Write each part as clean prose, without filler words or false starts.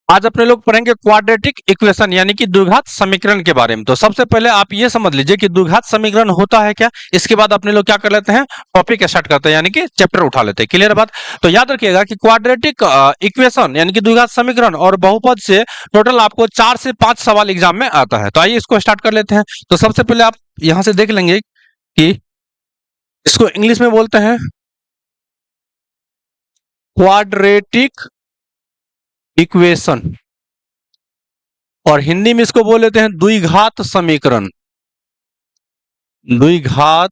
आज अपने लोग पढ़ेंगे क्वाड्रेटिक इक्वेशन यानी कि द्विघात समीकरण के बारे में। तो सबसे पहले आप ये समझ लीजिए कि द्विघात समीकरण होता है क्या। इसके बाद अपने लोग क्या कर लेते हैं, टॉपिक स्टार्ट करते हैं यानी कि चैप्टर उठा लेते हैं। क्लियर है बात। तो याद रखिएगा कि क्वाड्रेटिक इक्वेशन यानी कि द्विघात समीकरण और बहुपद से टोटल आपको 4 से 5 सवाल एग्जाम में आता है। तो आइए इसको स्टार्ट कर लेते हैं। तो सबसे पहले आप यहां से देख लेंगे कि इसको इंग्लिश में बोलते हैं क्वाड्रेटिक इक्वेशन और हिंदी में इसको बोल लेते हैं द्विघात समीकरण। द्विघात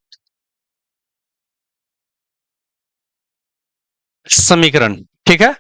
समीकरण, ठीक है।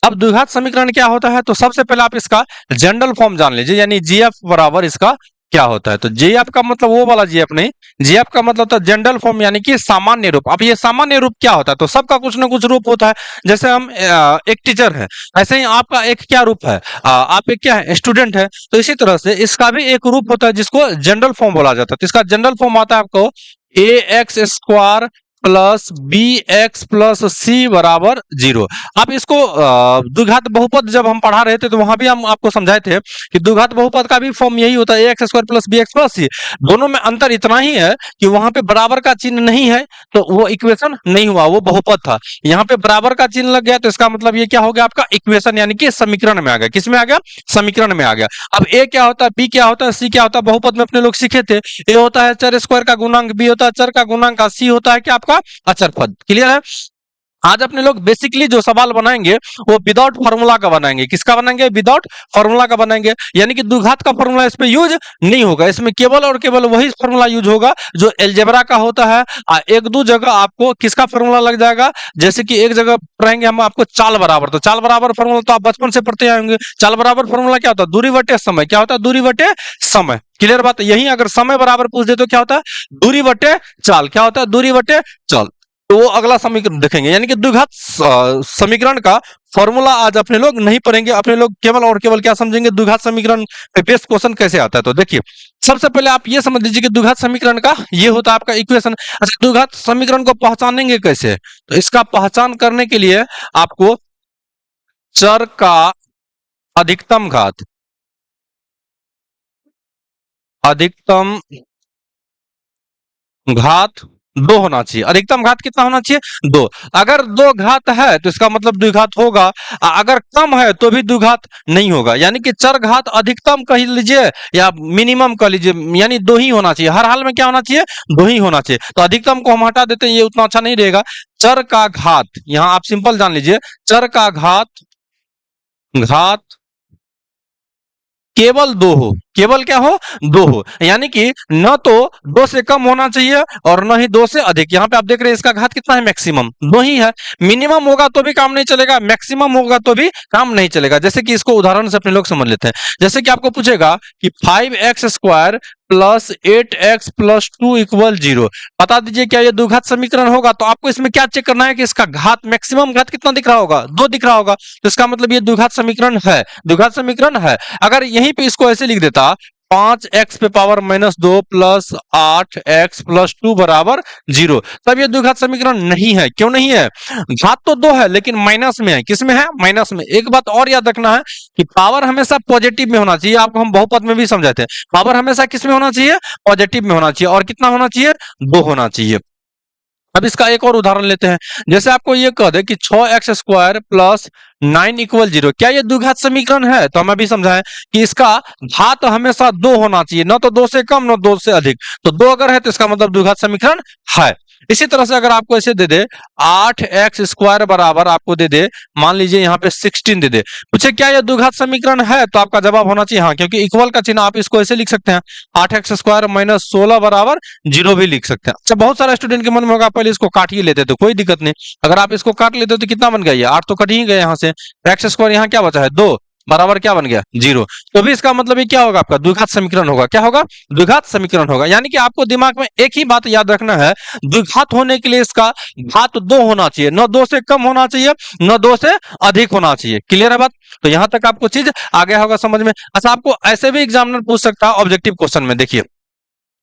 अब द्विघात समीकरण क्या होता है, तो सबसे पहले आप इसका जनरल फॉर्म जान लीजिए यानी जीएफ बराबर इसका क्या होता है। तो जीएफ का मतलब वो वाला जीएफ नहीं, जीएफ का मतलब था जनरल फॉर्म यानी कि सामान्य रूप। अब ये सामान्य रूप क्या होता है, तो सबका कुछ ना कुछ रूप होता है। जैसे हम एक टीचर है, ऐसे ही आपका एक क्या रूप है, आप एक क्या है, स्टूडेंट है। तो इसी तरह से इसका भी एक रूप होता है जिसको जनरल फॉर्म बोला जाता है। तो इसका जनरल फॉर्म आता है आपको a x square plus b x plus c बराबर 0। आप इसको द्विघात बहुपद जब हम पढ़ा रहे थे तो वहां भी हम आपको समझाए थे कि द्विघात बहुपद का भी फॉर्म यही होता है, a x square plus b x plus c. दोनों में अंतर इतना ही है कि वहां पे बराबर का चिन्ह नहीं है तो वो इक्वेशन नहीं हुआ, वो बहुपद था। यहाँ पे बराबर का चिन्ह लग गया तो इसका मतलब ये क्या हो गया, आपका इक्वेशन यानी कि समीकरण में आ गया। किस में आ गया, समीकरण में आ गया। अब ए क्या होता है, बी क्या होता है, सी क्या होता है, बहुपद में अपने लोग सीखे थे। ए होता है चर स्क्वायर का गुणांक, बी होता है चर का गुणांक, सी होता है क्या आपका अचर पद। क्लियर है। आज अपने लोग बेसिकली जो सवाल बनाएंगे वो विदाउट फार्मूला का बनाएंगे। किसका बनाएंगे, विदाउट फार्मूला का बनाएंगे। यानी कि द्विघात का फार्मूला इस पे यूज नहीं होगा, इसमें केवल और केवल वही फार्मूला यूज होगा जो अलजेब्रा का होता है। एक दो जगह आपको किसका फार्मूला लग जाएगा, जैसे कि एक जगह पढ़ेंगे हम आपको चाल बराबर। तो चाल बराबर फार्मूला तो आप बचपन से पढ़ते आएंगे। चाल बराबर फार्मूला क्या होता है, दूरी बटे समय। क्या होता है, दूरी बटे समय। क्लियर बात। यही अगर समय बराबर पूछ दे तो क्या होता है, दूरी बटे चाल। क्या होता है, दूरी बटे चाल। तो वो अगला समीकरण देखेंगे। यानी कि द्विघात समीकरण का फॉर्मूला आज अपने लोग नहीं पढ़ेंगे। अपने लोग केवल और केवल क्या समझेंगे, द्विघात समीकरण पे बेस्ट क्वेश्चन कैसे आता है। तो देखिए सबसे पहले आप ये समझ लीजिए कि द्विघात समीकरण का ये होता है आपका इक्वेशन। अच्छा, द्विघात समीकरण को पहचानेंगे कैसे, तो इसका पहचान करने के लिए आपको चर का अधिकतम घात, अधिकतम घात 2 होना चाहिए। अधिकतम घात कितना होना चाहिए, 2। अगर 2 घात है तो इसका मतलब द्विघात होगा, अगर कम है तो भी द्विघात नहीं होगा। यानी कि चर घात अधिकतम कह लीजिए या मिनिमम कह लीजिए, यानी 2 ही होना चाहिए। हर हाल में क्या होना चाहिए, 2 ही होना चाहिए। तो अधिकतम को हम हटा देते हैं, ये उतना अच्छा नहीं रहेगा। चर का घात, यहां आप सिंपल जान लीजिए, चर का घात, घात केवल 2 हो। केवल क्या हो, 2 हो। यानी कि न तो 2 से कम होना चाहिए और न ही 2 से अधिक। यहाँ पे आप देख रहे हैं इसका घात कितना है, मैक्सिमम 2 ही है। मिनिमम होगा तो भी काम नहीं चलेगा, मैक्सिमम होगा तो भी काम नहीं चलेगा। जैसे कि इसको उदाहरण से अपने लोग समझ लेते हैं। जैसे कि आपको पूछेगा कि 5x² plus 8x plus 2 equal 0, बता दीजिए क्या ये द्विघात समीकरण होगा। तो आपको इसमें क्या चेक करना है कि इसका घात, मैक्सिमम घात कितना दिख रहा होगा, 2 दिख रहा होगा। तो इसका मतलब ये द्विघात समीकरण है, द्विघात समीकरण है। अगर यहीं पे इसको ऐसे लिख देता 5x पे पावर -2 प्लस 8x प्लस 2 बराबर 0, तब ये द्विघात समीकरण नहीं है। क्यों नहीं है, घात तो 2 है लेकिन माइनस में है। किस में है, माइनस में। एक बात और याद रखना है कि पावर हमेशा पॉजिटिव में होना चाहिए। आपको हम बहुपद में भी समझाते हैं, पावर हमेशा किस में होना चाहिए, पॉजिटिव में होना चाहिए। और कितना होना चाहिए, 2 होना चाहिए। अब इसका एक और उदाहरण लेते हैं। जैसे आपको ये कह दे कि 6x² प्लस 9 इक्वल 0, क्या ये द्विघात समीकरण है। तो हम अभी समझाएं कि इसका घात हमेशा 2 होना चाहिए, न तो 2 से कम न 2 से अधिक। तो 2 अगर है तो इसका मतलब द्विघात समीकरण है। इसी तरह से अगर आपको ऐसे दे दे 8x² बराबर आपको दे दे, मान लीजिए यहाँ पे 16 दे दे, पूछे क्या यह द्विघात समीकरण है, तो आपका जवाब होना चाहिए हाँ, क्योंकि इक्वल का चिन्ह आप इसको ऐसे लिख सकते हैं 8x² माइनस 16 बराबर 0 भी लिख सकते हैं। अच्छा, बहुत सारे स्टूडेंट के मन में होगा पहले इसको काट ही लेते तो कोई दिक्कत नहीं। अगर आप इसको काट लेते तो कितना बन गया, ये 8 तो कट ही गए यहाँ से, x² यहाँ क्या बचा है 2 बराबर क्या बन गया 0। तो भी इसका मतलब ये क्या होगा, आपका द्विघात समीकरण होगा। क्या होगा, द्विघात समीकरण होगा। यानी कि आपको दिमाग में एक ही बात याद रखना है, द्विघात होने के लिए इसका घात 2 होना चाहिए, न 2 से कम होना चाहिए न 2 से अधिक होना चाहिए। क्लियर है बात। तो यहां तक आपको चीज आ गया होगा समझ में। अच्छा, आपको ऐसे भी एग्जामिनर पूछ सकता है ऑब्जेक्टिव क्वेश्चन में, देखिए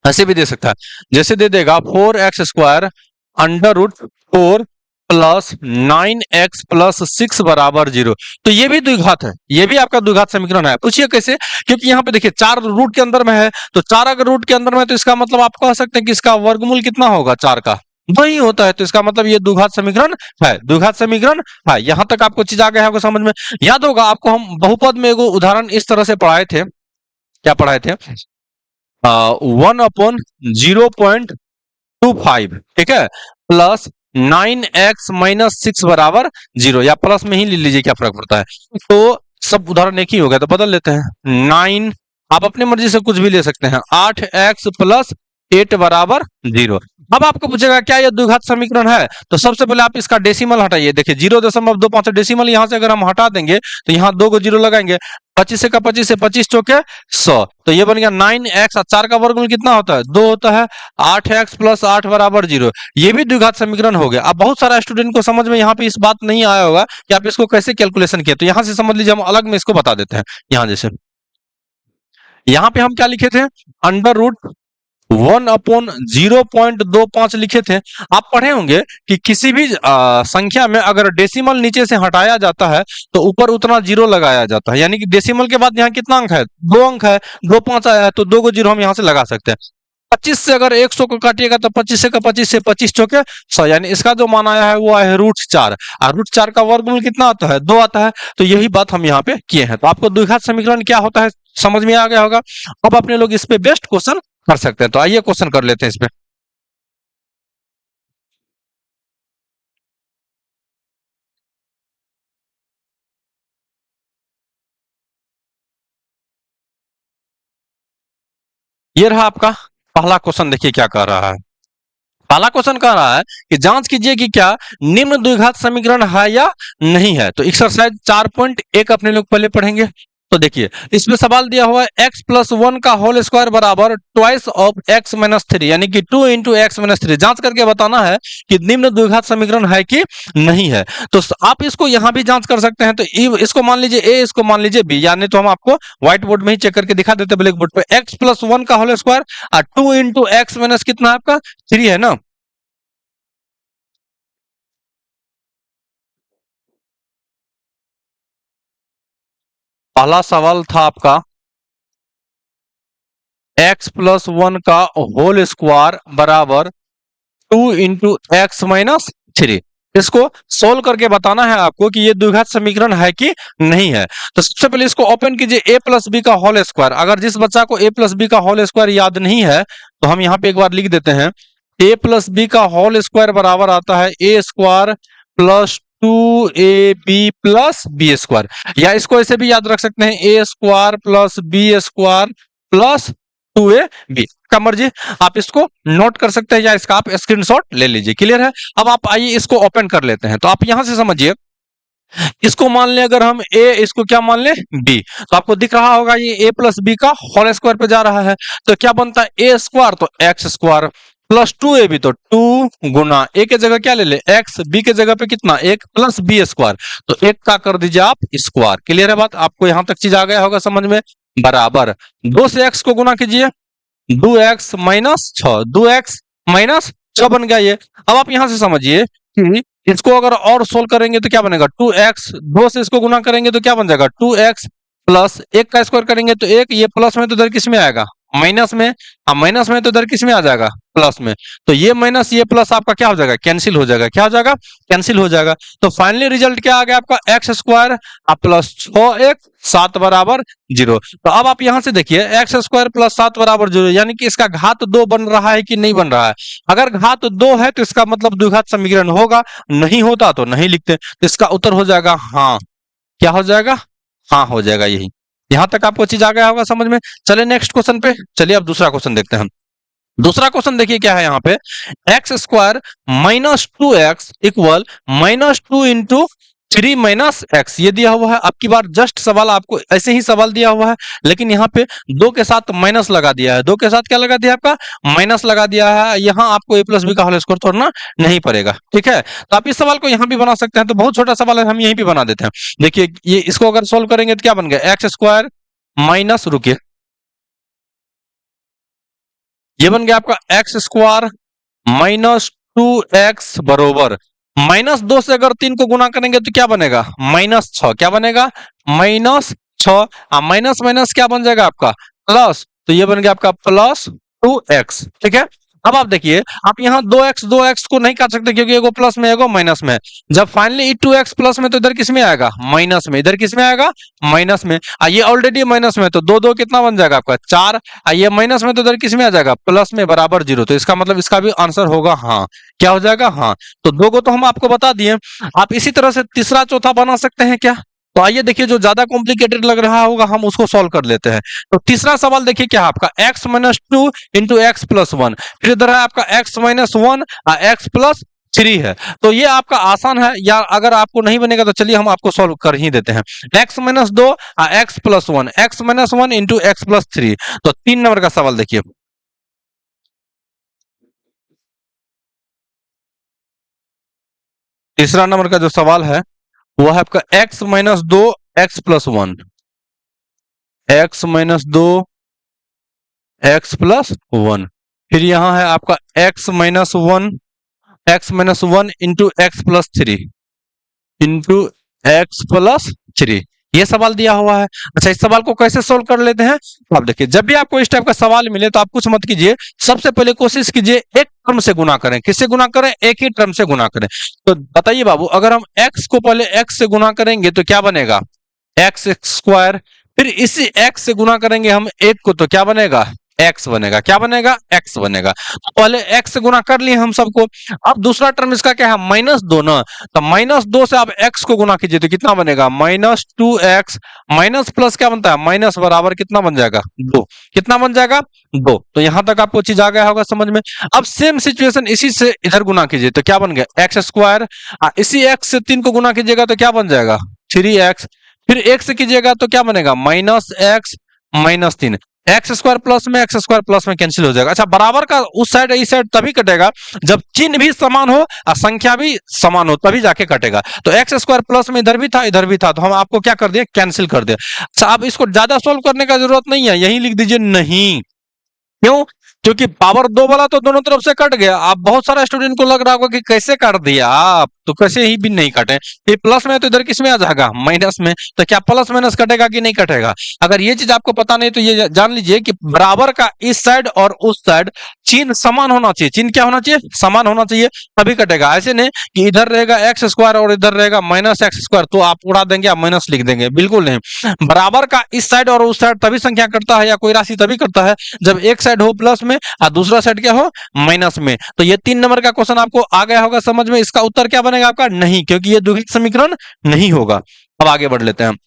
ऐसे भी दे सकता है। जैसे दे देगा 4x² under root 4 plus 9x+6 बराबर 0। तो ये भी द्विघात है, ये भी आपका द्विघात समीकरण है। पूछिए कैसे, क्योंकि यहाँ पे देखिए 4 रूट के अंदर में है, तो 4 अगर रूट के अंदर में है, तो इसका मतलब आप कह सकते हैं कि इसका वर्गमूल कितना होगा, 4 का 2 ही होता है। तो इसका मतलब ये द्विघात समीकरण है, द्विघात समीकरण है। यहाँ तक आपको चीज आ गया होगा समझ में। याद होगा आपको, हम बहुपद में एगो उदाहरण इस तरह से पढ़ाए थे, क्या पढ़ाए थे, 1/0.25, ठीक है, प्लस 9x-6 बराबर 0, या प्लस में ही ले लीजिए, क्या फर्क पड़ता है। तो सब उदाहरण एक ही हो गया, तो बदल लेते हैं। 9, आप अपनी मर्जी से कुछ भी ले सकते हैं, 8x+8 बराबर 0। अब आपको पूछेगा क्या यह द्विघात समीकरण है, तो सबसे पहले आप इसका डेसिमल हटाइए। देखिए 0.25 डेसिमल यहां से अगर हम हटा देंगे तो यहाँ 2 को 0 लगाएंगे, 25 का 25 से 25 चौके 100, तो ये बन गया 9x, और 4 का वर्गमूल कितना होता है, 2 होता है, 8x+8 बराबर 0। ये भी द्विघात समीकरण हो गया। अब बहुत सारा स्टूडेंट को समझ में यहाँ पे इस बात नहीं आया होगा कि आप इसको कैसे कैलकुलेशन किए, तो यहाँ से समझ लीजिए, हम अलग में इसको बता देते हैं। यहाँ जैसे यहाँ पे हम क्या लिखे थे, √1/0.25 लिखे थे। आप पढ़े होंगे कि किसी भी संख्या में अगर डेसिमल नीचे से हटाया जाता है तो ऊपर उतना 0 लगाया जाता है, यानी कि डेसिमल के बाद यहाँ कितना अंक है, 2 अंक है, 2 5 आया है, तो 2 को 0 हम यहाँ से लगा सकते हैं। 25 से अगर 100 को काटिएगा तो 25 का 25 से 25 चौके 100, यानी इसका जो मान आया है वो आया है √4, और √4 का वर्गमूल कितना आता है, 2 आता है। तो यही बात हम यहाँ पे किए हैं। तो आपको द्विघात समीकरण क्या होता है समझ में आ गया होगा। अब अपने लोग इस पे बेस्ट क्वेश्चन कर सकते हैं, तो आइए क्वेश्चन कर लेते हैं इस पे। ये रहा आपका पहला क्वेश्चन, देखिए क्या कह रहा है। पहला क्वेश्चन कह रहा है कि जांच कीजिए कि क्या निम्न द्विघात समीकरण है या नहीं है। तो एक्सरसाइज 4.1 अपने लोग पहले पढ़ेंगे। तो देखिए इसमें सवाल दिया हुआ है x+1 का होल स्क्वायर बराबर ट्वाइस ऑफ x-3, यानी कि 2 × x-3। जांच करके बताना है कि निम्न द्विघात समीकरण है कि नहीं है। तो आप इसको यहां भी जांच कर सकते हैं। तो इसको मान लीजिए a, इसको मान लीजिए b, यानी तो हम आपको व्हाइट बोर्ड में ही चेक करके दिखा देते ब्लैक बोर्ड पे। x+1 का होल स्क्वायर और 2 × x- कितना है आपका 3 है ना। पहला सवाल था आपका x+1 का होल स्क्वायर बराबर 2 × x-3। इसको सोल्व करके बताना है आपको कि ये द्विघात समीकरण है कि नहीं है। तो सबसे पहले इसको ओपन कीजिए, a+b का होल स्क्वायर। अगर जिस बच्चा को a+b का होल स्क्वायर याद नहीं है तो हम यहाँ पे एक बार लिख देते हैं, a+b का होल स्क्वायर बराबर आता है a² प्लस 2ab+b², या इसको ऐसे भी याद रख सकते हैं, a² plus b² plus 2ab का मर्जी। आप इसको नोट कर सकते हैं या इसका आप स्क्रीनशॉट ले लीजिए। क्लियर है। अब आप आइए इसको ओपन कर लेते हैं। तो आप यहां से समझिए, इसको मान लें अगर हम a, इसको क्या मान लें b, तो आपको दिख रहा होगा ये a+b का होल स्क्वायर पे जा रहा है। तो क्या बनता है, a² तो x² प्लस 2ab, तो 2 गुना a के जगह क्या ले ले x, b के जगह पे कितना 1 प्लस b², तो 1 का कर दीजिए आप स्क्वायर। क्लियर है बात, आपको यहां तक चीज आ गया होगा समझ में। बराबर 2 से x को गुना कीजिए, 2x माइनस 6, 2x माइनस 6 बन गया ये। अब आप यहां से समझिए कि इसको अगर और सोल्व करेंगे तो क्या बनेगा, 2x, 2 से इसको गुना करेंगे तो क्या बन जाएगा 2x प्लस 1 का स्क्वायर करेंगे तो 1, ये प्लस में तो इधर किस में आएगा माइनस में, अब माइनस में तो इधर किस में आ जाएगा प्लस में, तो ये माइनस ये प्लस आपका क्या हो जाएगा, कैंसिल हो जाएगा। क्या हो जाएगा, कैंसिल हो जाएगा। तो फाइनली रिजल्ट क्या आ गया आपका, x² प्लस 6x 7 बराबर 0। तो अब आप यहां से देखिए x² प्लस 7 बराबर 0, यानी कि इसका घात 2 बन रहा है कि नहीं बन रहा है। अगर घात 2 है तो इसका मतलब द्विघात समीकरण होगा, नहीं होता तो नहीं लिखते। तो इसका उत्तर हो जाएगा हाँ। क्या हो जाएगा, हाँ हो जाएगा। यही, यहां तक आपको चीज आ गया होगा समझ में। चलिए नेक्स्ट क्वेश्चन पे, चलिए अब दूसरा क्वेश्चन देखते हैं हम। दूसरा क्वेश्चन देखिए क्या है यहाँ पे, x² minus 2x equal -2 into 3 minus x, ये दिया हुआ है। आपकी बार जस्ट सवाल आपको ऐसे ही सवाल दिया हुआ है, लेकिन यहाँ पे 2 के साथ माइनस लगा दिया है। 2 के साथ क्या लगा दिया आपका, माइनस लगा दिया है। यहाँ आपको a+b का होल स्क्वायर तोड़ना नहीं पड़ेगा, ठीक है। तो आप इस सवाल को यहाँ भी बना सकते हैं। तो बहुत छोटा सवाल है, हम यहीं भी बना देते हैं। देखिए ये इसको अगर सोल्व करेंगे तो क्या बन गया, x² माइनस, रुकिए, ये बन गया आपका x² माइनस 2x बरोबर -2 से अगर 3 को गुना करेंगे तो क्या बनेगा? -6। क्या बनेगा? -6। माइनस माइनस क्या बन जाएगा आपका? प्लस। तो ये बन गया आपका +2x। ठीक है। अब आप देखिए, आप यहाँ 2x को नहीं काट सकते क्योंकि एगो प्लस में एगो माइनस में। जब फाइनली 2x प्लस में तो इधर किस में आएगा? माइनस में। इधर किस में आएगा? माइनस में। ये ऑलरेडी माइनस में, तो दो दो कितना बन जाएगा आपका? 4। ये माइनस में तो इधर किस में आ जाएगा? प्लस में, बराबर 0। तो इसका मतलब इसका भी आंसर होगा हाँ। क्या हो जाएगा? हाँ। तो दो को तो हम आपको बता दिए। आप इसी तरह से तीसरा चौथा बना सकते हैं क्या? तो आइए देखिए, जो ज्यादा कॉम्प्लिकेटेड लग रहा होगा हम उसको सॉल्व कर लेते हैं। तो तीसरा सवाल देखिए क्या है आपका? x-2 into x plus 1। फिर इधर है आपका x-1 x+3 है। तो ये आपका आसान है, या अगर आपको नहीं बनेगा तो चलिए हम आपको सॉल्व कर ही देते हैं। x-2 x+1 x-1 into x+3। तो 3 नंबर का सवाल देखिए। तीसरा नंबर का जो सवाल है वो है आपका x-2 x+1 x-2 x+1। फिर यहाँ है आपका x-1 into x+3 into x+3। ये सवाल दिया हुआ है। अच्छा, इस सवाल को कैसे सोल्व कर लेते हैं? तो आप देखिए, जब भी आपको इस टाइप का सवाल मिले तो आप कुछ मत कीजिए, सबसे पहले कोशिश कीजिए एक टर्म से गुना करें। किससे गुना करें? एक ही टर्म से गुना करें। तो बताइए बाबू, अगर हम x को पहले x से गुना करेंगे तो क्या बनेगा? X square. फिर इसी x से गुना करेंगे हम एक को तो क्या बनेगा? x बनेगा। क्या बनेगा? x बनेगा। तो पहले x से गुना कर लिए हम सबको। अब दूसरा टर्म इसका क्या है? -2 ना। तो -2 से आप x को गुना कीजिए तो कितना बनेगा? -2x। माइनस प्लस क्या बनता है? माइनस बराबर कितना बन जाएगा? 2। कितना बन जाएगा? 2। तो यहां तक आपको चीज आ गया होगा समझ में। अब सेम सिचुएशन इसी से इधर गुना कीजिए तो क्या बन गया? X square. इसी x से 3 को गुना कीजिएगा तो क्या बन जाएगा? 3x। फिर एक से कीजिएगा तो क्या बनेगा? -x -3। एक्स स्क्वायर प्लस में कैंसिल हो जाएगा। अच्छा, बराबर का उस साइड इस साइड तभी कटेगा जब चिन्ह भी समान हो और संख्या भी समान हो, तभी जाके कटेगा। तो एक्स स्क्वायर प्लस में इधर भी था इधर भी था, तो हम आपको क्या कर दिए? कैंसिल कर दिया। अच्छा, अब इसको ज्यादा सोल्व करने का जरूरत नहीं है, यही लिख दीजिए नहीं। क्यों? क्योंकि पावर 2 वाला तो दोनों तरफ से कट गया। आप बहुत सारा स्टूडेंट को लग रहा होगा कि कैसे काट दिया आप, तो कैसे ही भी नहीं कटे। ये प्लस में तो इधर किस में आ जाएगा? माइनस में। तो क्या प्लस माइनस कटेगा कि नहीं कटेगा? अगर ये चीज आपको पता नहीं तो ये जान लीजिए कि बराबर का इस साइड और उस साइड चिन्ह समान होना चाहिए। चिन्ह क्या होना चाहिए? समान होना चाहिए, तभी कटेगा। ऐसे नहीं कि इधर रहेगा एक्स स्क्वायर और इधर रहेगा -x², तो आप उड़ा देंगे, आप माइनस लिख देंगे, बिल्कुल नहीं। बराबर का इस साइड और उस साइड तभी संख्या करता है या कोई राशि तभी करता है जब एक साइड हो प्लस में और दूसरा साइड क्या हो? माइनस में। तो ये 3 नंबर का क्वेश्चन आपको आ गया होगा समझ में। इसका उत्तर क्या बनेगा आपका? नहीं, क्योंकि ये द्विघात समीकरण नहीं होगा। अब आगे बढ़ लेते हैं।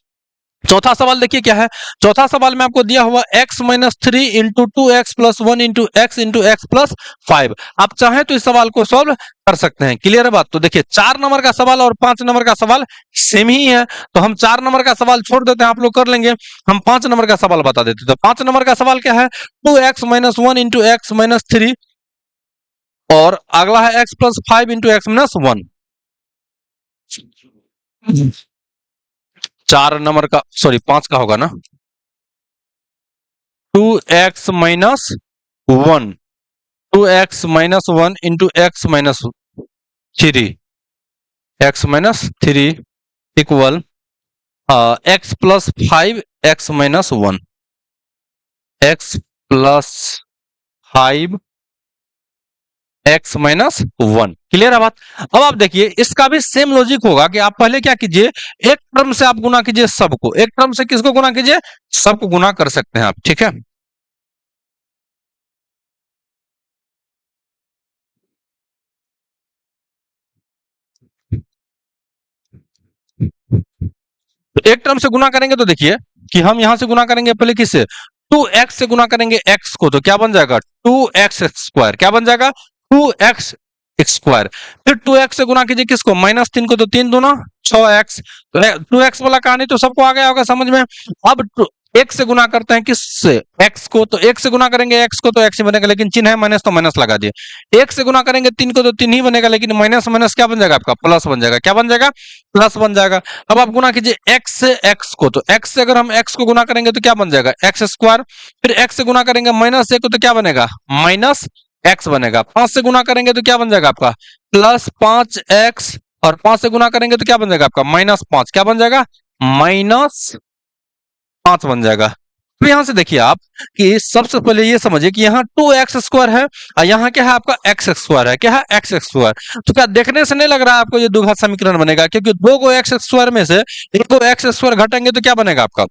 चौथा सवाल देखिए क्या है। चौथा सवाल में आपको दिया हुआ x-3 into 2x+1 into x+5। आप चाहें तो इस सवाल को सॉल्व कर सकते हैं। क्लियर है बात? तो देखिए, 4 नंबर का सवाल और 5 नंबर का सवाल सेम ही है, तो हम 4 नंबर का सवाल छोड़ देते हैं, आप लोग कर लेंगे। हम 5 नंबर का सवाल बता देते हैं। तो 5 नंबर का सवाल क्या है? 2x-1 इंटू x-3 और अगला है x+5 इंटू x-1। 4 नंबर का, सॉरी 5 का होगा ना। 2x-1 2x-1 into x-3 equal x+5 x-1 x+5 x-1। Clear है बात? अब आप देखिए, इसका भी सेम लॉजिक होगा कि आप पहले क्या कीजिए, एक टर्म से आप गुना कीजिए सबको। एक टर्म से किसको गुना कीजिए? सबको गुना कर सकते हैं आप। ठीक है। तो एक टर्म से गुना करेंगे तो देखिए कि हम यहां से गुना करेंगे पहले किससे? 2x से गुना करेंगे x को, तो क्या बन जाएगा? 2x²। क्या बन जाएगा? 2x²। फिर 2x से गुना कीजिए किसको? -3 को, तो 3 दूना 6x। तो 2x वाला कहानी तो सबको आ गया होगा समझ में। अब एक से गुना करते हैं किससे? x को। तो एक से गुना करेंगे x को तो x ही बनेगा, लेकिन चिन्ह है माइनस तो माइनस लगा दिए। एक से गुना करेंगे 3 को तो 3 ही बनेगा, लेकिन माइनस माइनस क्या बन जाएगा आपका? प्लस बन जाएगा। क्या बन जाएगा? प्लस बन जाएगा। अब आप गुना कीजिए x से x को, तो x से अगर हम x को गुना करेंगे तो क्या बन जाएगा? x²। फिर x से गुना करेंगे -1 को तो क्या बनेगा? एक्स बनेगा। 5 से गुना करेंगे तो क्या बन जाएगा आपका +5x, और 5 से गुना करेंगे तो क्या बन जाएगा आपका -5, क्या बन जाएगा -5 बन जाएगा। तो यहां से देखिए आप कि सबसे पहले ये समझिए कि यहाँ 2x² है और यहाँ क्या है आपका x² है, क्या है x²। तो क्या देखने से नहीं लग रहा है आपको ये द्विघात समीकरण बनेगा, क्योंकि दो को x² में से एक को x² घटाएंगे तो क्या बनेगा आपका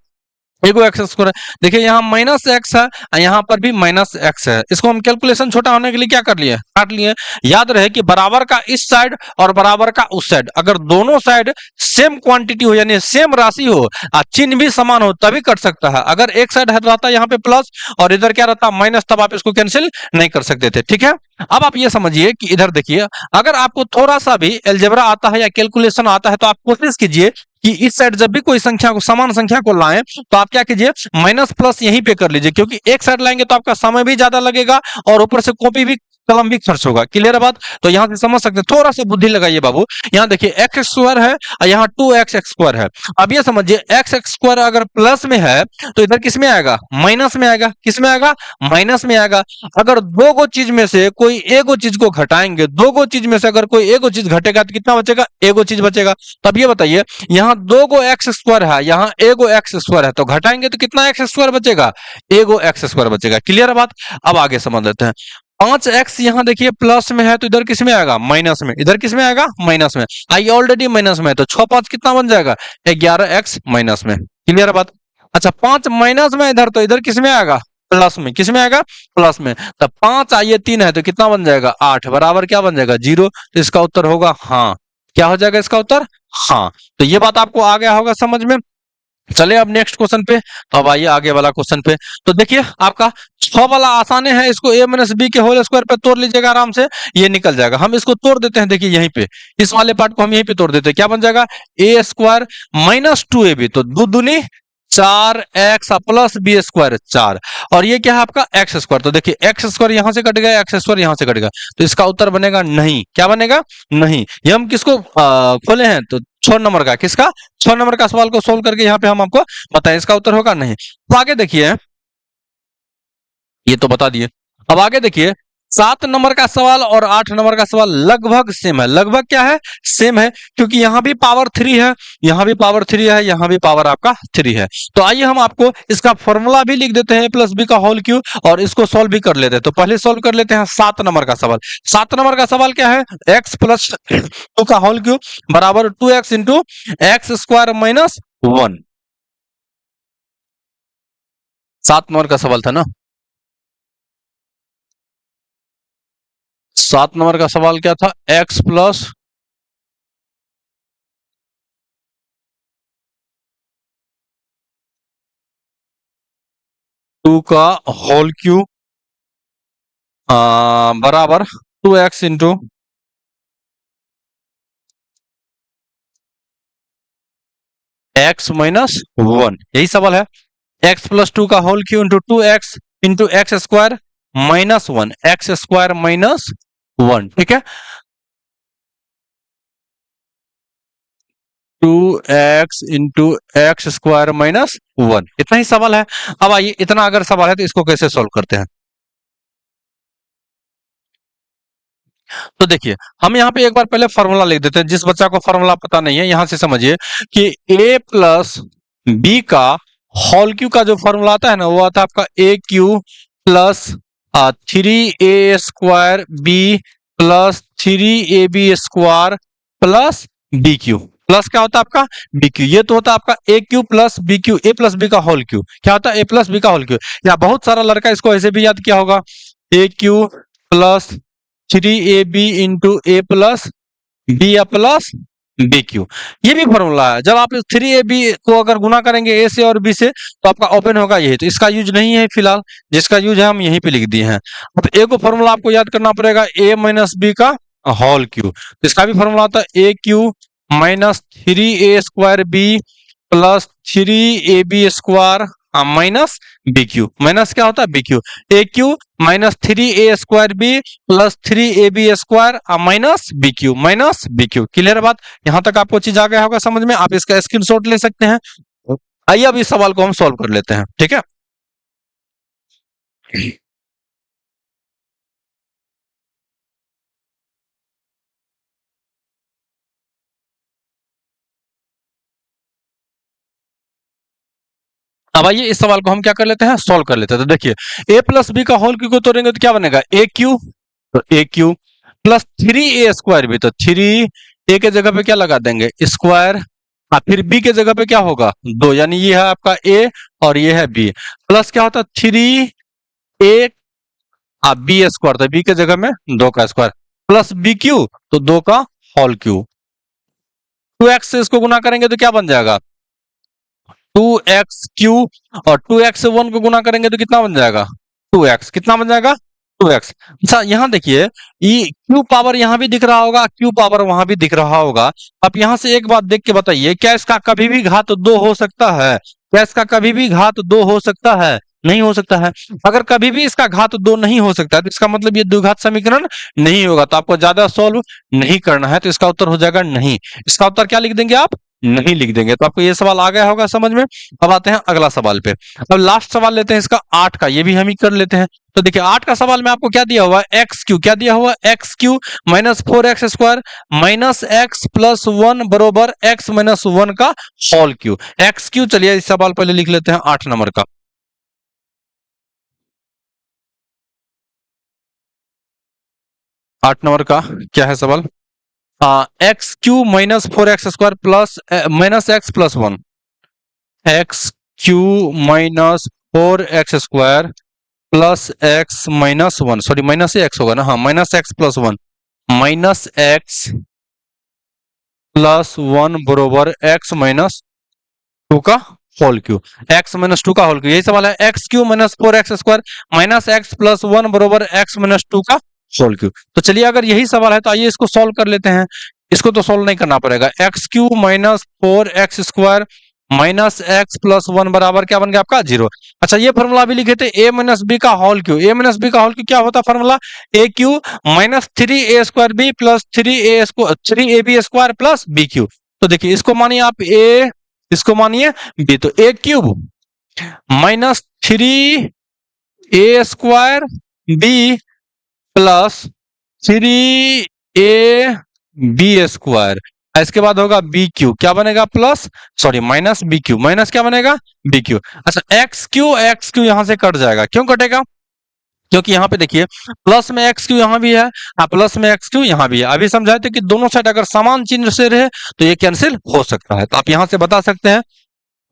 एगो x²। देखिए यहाँ -x है और यहाँ पर भी -x है, इसको हम कैलकुलेशन छोटा होने के लिए क्या कर लिए, काट लिए। याद रहे कि बराबर का इस साइड और बराबर का उस साइड, अगर दोनों साइड सेम क्वांटिटी हो यानी सेम राशि हो और चिन्ह भी समान हो तभी कट सकता है। अगर एक साइड रहता यहाँ पे प्लस और इधर क्या रहता माइनस, तब आप इसको कैंसिल नहीं कर सकते थे। ठीक है, अब आप ये समझिए कि इधर देखिए, अगर आपको थोड़ा सा भी अलजेब्रा आता है या कैलकुलेशन आता है तो आप कोशिश कीजिए कि इस साइड जब भी कोई संख्या को, समान संख्या को लाएं तो आप क्या कीजिए माइनस प्लस यहीं पे कर लीजिए, क्योंकि एक साइड लाएंगे तो आपका समय भी ज्यादा लगेगा और ऊपर से कॉपी भी, कलम भी खर्च होगा। क्लियर है बात? तो यहां से समझ सकते हैं, थोड़ा सा बुद्धि लगाइए बाबू। यहाँ देखिए x² है और यहाँ 2x² है। अब ये समझिए x² अगर प्लस में है तो इधर किस में आएगा, माइनस में आएगा। किस में आएगा, माइनस में आएगा। अगर दो गो चीज में से कोई एगो चीज को घटाएंगे, दो गो चीज में से अगर कोई एगो चीज घटेगा तो कितना बचेगा, एगो चीज बचेगा। तब ये बताइए, यहाँ दो गो x² है, यहाँ एगो x² है, तो घटाएंगे तो कितना x² बचेगा, एगो x² बचेगा। क्लियर है बात? अब आगे समझ लेते हैं। 5x यहाँ देखिए प्लस में है तो इधर किस में आएगा, माइनस में। इधर किस में आएगा, माइनस में। आई ऑलरेडी माइनस में है तो 6 5 कितना बन जाएगा, 11x माइनस में। क्लियर है बात? अच्छा 5 माइनस में इधर, तो इधर किस में आएगा, प्लस में। किस में आएगा, प्लस में। तब 5 आइए 3 है तो कितना बन जाएगा, 8 बराबर क्या बन जाएगा, 0। तो इसका उत्तर होगा हाँ। क्या हो जाएगा इसका उत्तर, हाँ। तो ये बात आपको आ गया होगा समझ में। चले अब नेक्स्ट क्वेश्चन पे। तो अब आइए आगे वाला क्वेश्चन पे। तो देखिए आपका 6 वाला आसाने है, इसको a-b के होल स्क्वायर पे तोड़ लीजिएगा आराम से, ये निकल जाएगा। हम इसको तोड़ देते हैं, देखिए यहीं पे इस वाले पार्ट को हम यहीं पे तोड़ देते हैं। क्या बन जाएगा, a² -2ab, तो दो दूनी 4x प्लस b² 4, और ये क्या है आपका x²। तो देखिए x² यहां से कट गया, x² यहां से कट गया, तो इसका उत्तर बनेगा नहीं। क्या बनेगा, नहीं। ये हम किसको खोले हैं, तो 6 नंबर का, किसका, 6 नंबर का सवाल को सोल्व करके यहाँ पे हम आपको बताएं, इसका उत्तर होगा नहीं। तो आगे देखिए, ये तो बता दिए। अब आगे देखिए, 7 नंबर का सवाल और 8 नंबर का सवाल लगभग सेम है। लगभग क्या है, सेम है, क्योंकि यहां भी पावर 3 है, यहां भी पावर 3 है, यहां भी पावर आपका 3 है। तो आइए हम आपको इसका फॉर्मूला भी लिख देते हैं, a+b का होल क्यूब, और इसको सॉल्व भी कर लेते हैं। तो पहले सॉल्व कर लेते हैं 7 नंबर का सवाल। 7 नंबर का सवाल क्या है, x + 2 का होल क्यूब बराबर 2x into x² minus 1। 7 number का सवाल था ना। 7 नंबर का सवाल क्या था, x + 2 का होल क्यूब बराबर 2x इंटू x माइनस 1, यही सवाल है। x + 2 का whole cube into 2x into x² minus 1, x² minus 1। ठीक है, 2x इंटू x² माइनस 1, इतना ही सवाल है। अब आइए, इतना अगर सवाल है तो इसको कैसे सोल्व करते हैं। तो देखिए, हम यहाँ पे एक बार पहले फॉर्मूला लिख देते हैं, जिस बच्चा को फॉर्मूला पता नहीं है यहां से समझिए कि a+b का होल क्यू का जो फॉर्मूला आता है ना, वो आता है आपका a³ plus 3a² plus 3ab² plus bq, plus क्या होता है आपका bq। ये तो होता है आपका a³ प्लस bq, a+b का होल क्यू। क्या होता है, a+b का होल क्यू। या बहुत सारा लड़का इसको ऐसे भी याद किया होगा, a³ plus 3ab into a plus b plus bq। ये भी फॉर्मूला है। जब आप 3ab को अगर गुना करेंगे a से और b से तो आपका ओपन होगा यही। तो इसका यूज नहीं है फिलहाल, जिसका यूज है हम यहीं पे लिख दिए हैं। अब a को फॉर्मूला आपको याद करना पड़ेगा, a माइनस b का होल क्यू। तो इसका भी फॉर्मूला आता है a³ minus 3a² b plus 3ab² minus bq। Minus क्या होता है, bq। a³ minus 3a² b plus 3ab² minus bq। Clear बात? यहां तक आपको चीज आ गया होगा समझ में, आप इसका स्क्रीनशॉट ले सकते हैं। आइए अब इस सवाल को हम सॉल्व कर लेते हैं। ठीक है, अब आइए इस सवाल को हम क्या कर लेते हैं, सॉल्व कर लेते हैं। तो देखिए ए प्लस बी का होल क्यू को तोड़ेंगे तो क्या बनेगा, ए क्यू, तो ए क्यू प्लस 3a² भी, तो 3a के जगह पे क्या लगा देंगे, स्क्वायर, फिर बी के जगह पे क्या होगा, 2, यानी ये है आपका ए और ये है बी, प्लस क्या होता है 3a बी स्क्वायर, तो बी के जगह में 2 का स्क्वायर, प्लस बी क्यू, तो 2 का होल क्यू, 2x से इसको गुना करेंगे तो क्या बन जाएगा 2x क्यू, और 2x से 1 को गुना करेंगे तो कितना बन जाएगा 2x, कितना बन जाएगा 2x। अच्छा यहाँ देखिए, ये क्यू पावर यहाँ भी दिख रहा होगा, क्यू पावर वहां भी दिख रहा होगा। अब यहाँ से एक बात देख के बताइए, क्या इसका कभी भी घात 2 हो सकता है, क्या इसका कभी भी घात 2 हो सकता है, नहीं हो सकता है। अगर कभी भी इसका घात 2 नहीं हो सकता है तो इसका मतलब ये द्विघात समीकरण नहीं होगा, तो आपको ज्यादा सॉल्व नहीं करना है, तो इसका उत्तर हो जाएगा नहीं। इसका उत्तर क्या लिख देंगे आप, नहीं लिख देंगे। तो आपको ये सवाल आ गया होगा समझ में। अब आते हैं अगला सवाल पे। अब लास्ट सवाल लेते हैं इसका 8 का, ये भी हम ही कर लेते हैं। तो देखिए 8 का सवाल में आपको क्या दिया हुआ है, एक्स क्यू, क्या दिया हुआ है x Q minus 4x² minus x plus 1 बरोबर एक्स माइनस 1 का होल क्यू, एक्स क्यू। चलिए इस सवाल पहले लिख लेते हैं 8 नंबर का। 8 नंबर का क्या है सवाल, x Q minus 4x² plus minus x plus 1, x Q minus 4x² plus x minus 1, sorry minus x होगा ना, हाँ minus x plus 1 minus x plus 1 बरोबर एक्स माइनस 2 का होल क्यू, एक्स माइनस 2 का होल क्यू, यही सवाल है। X Q minus 4x² minus x plus 1 बरोबर एक्स माइनस 2 का होल क्यू। तो चलिए अगर यही सवाल है तो आइए इसको सॉल्व कर लेते हैं। इसको तो सॉल्व नहीं करना पड़ेगा, x Q minus 4x² minus x plus 1 बराबर क्या बन गया आपका 0। अच्छा ये फॉर्मूला भी लिखे थे, ए माइनस बी का whole cube, a minus b का होल क्यू क्या होता है formula, a cube minus 3a² b plus 3ab² plus b cube. तो देखिए इसको मानिए आप ए, इसको मानिए बी, तो a cube minus 3a² b plus 3ab², इसके बाद होगा बी क्यू, क्या बनेगा plus, sorry minus b cube, minus क्या बनेगा बी क्यू। अच्छा एक्स क्यू यहां से कट जाएगा, क्यों कटेगा, क्योंकि यहाँ पे देखिए प्लस में एक्स क्यू यहाँ भी है, प्लस में एक्स क्यू यहाँ भी है। अभी समझाए थे कि दोनों साइड अगर समान चिन्ह से रहे तो ये कैंसिल हो सकता है, तो आप यहां से बता सकते हैं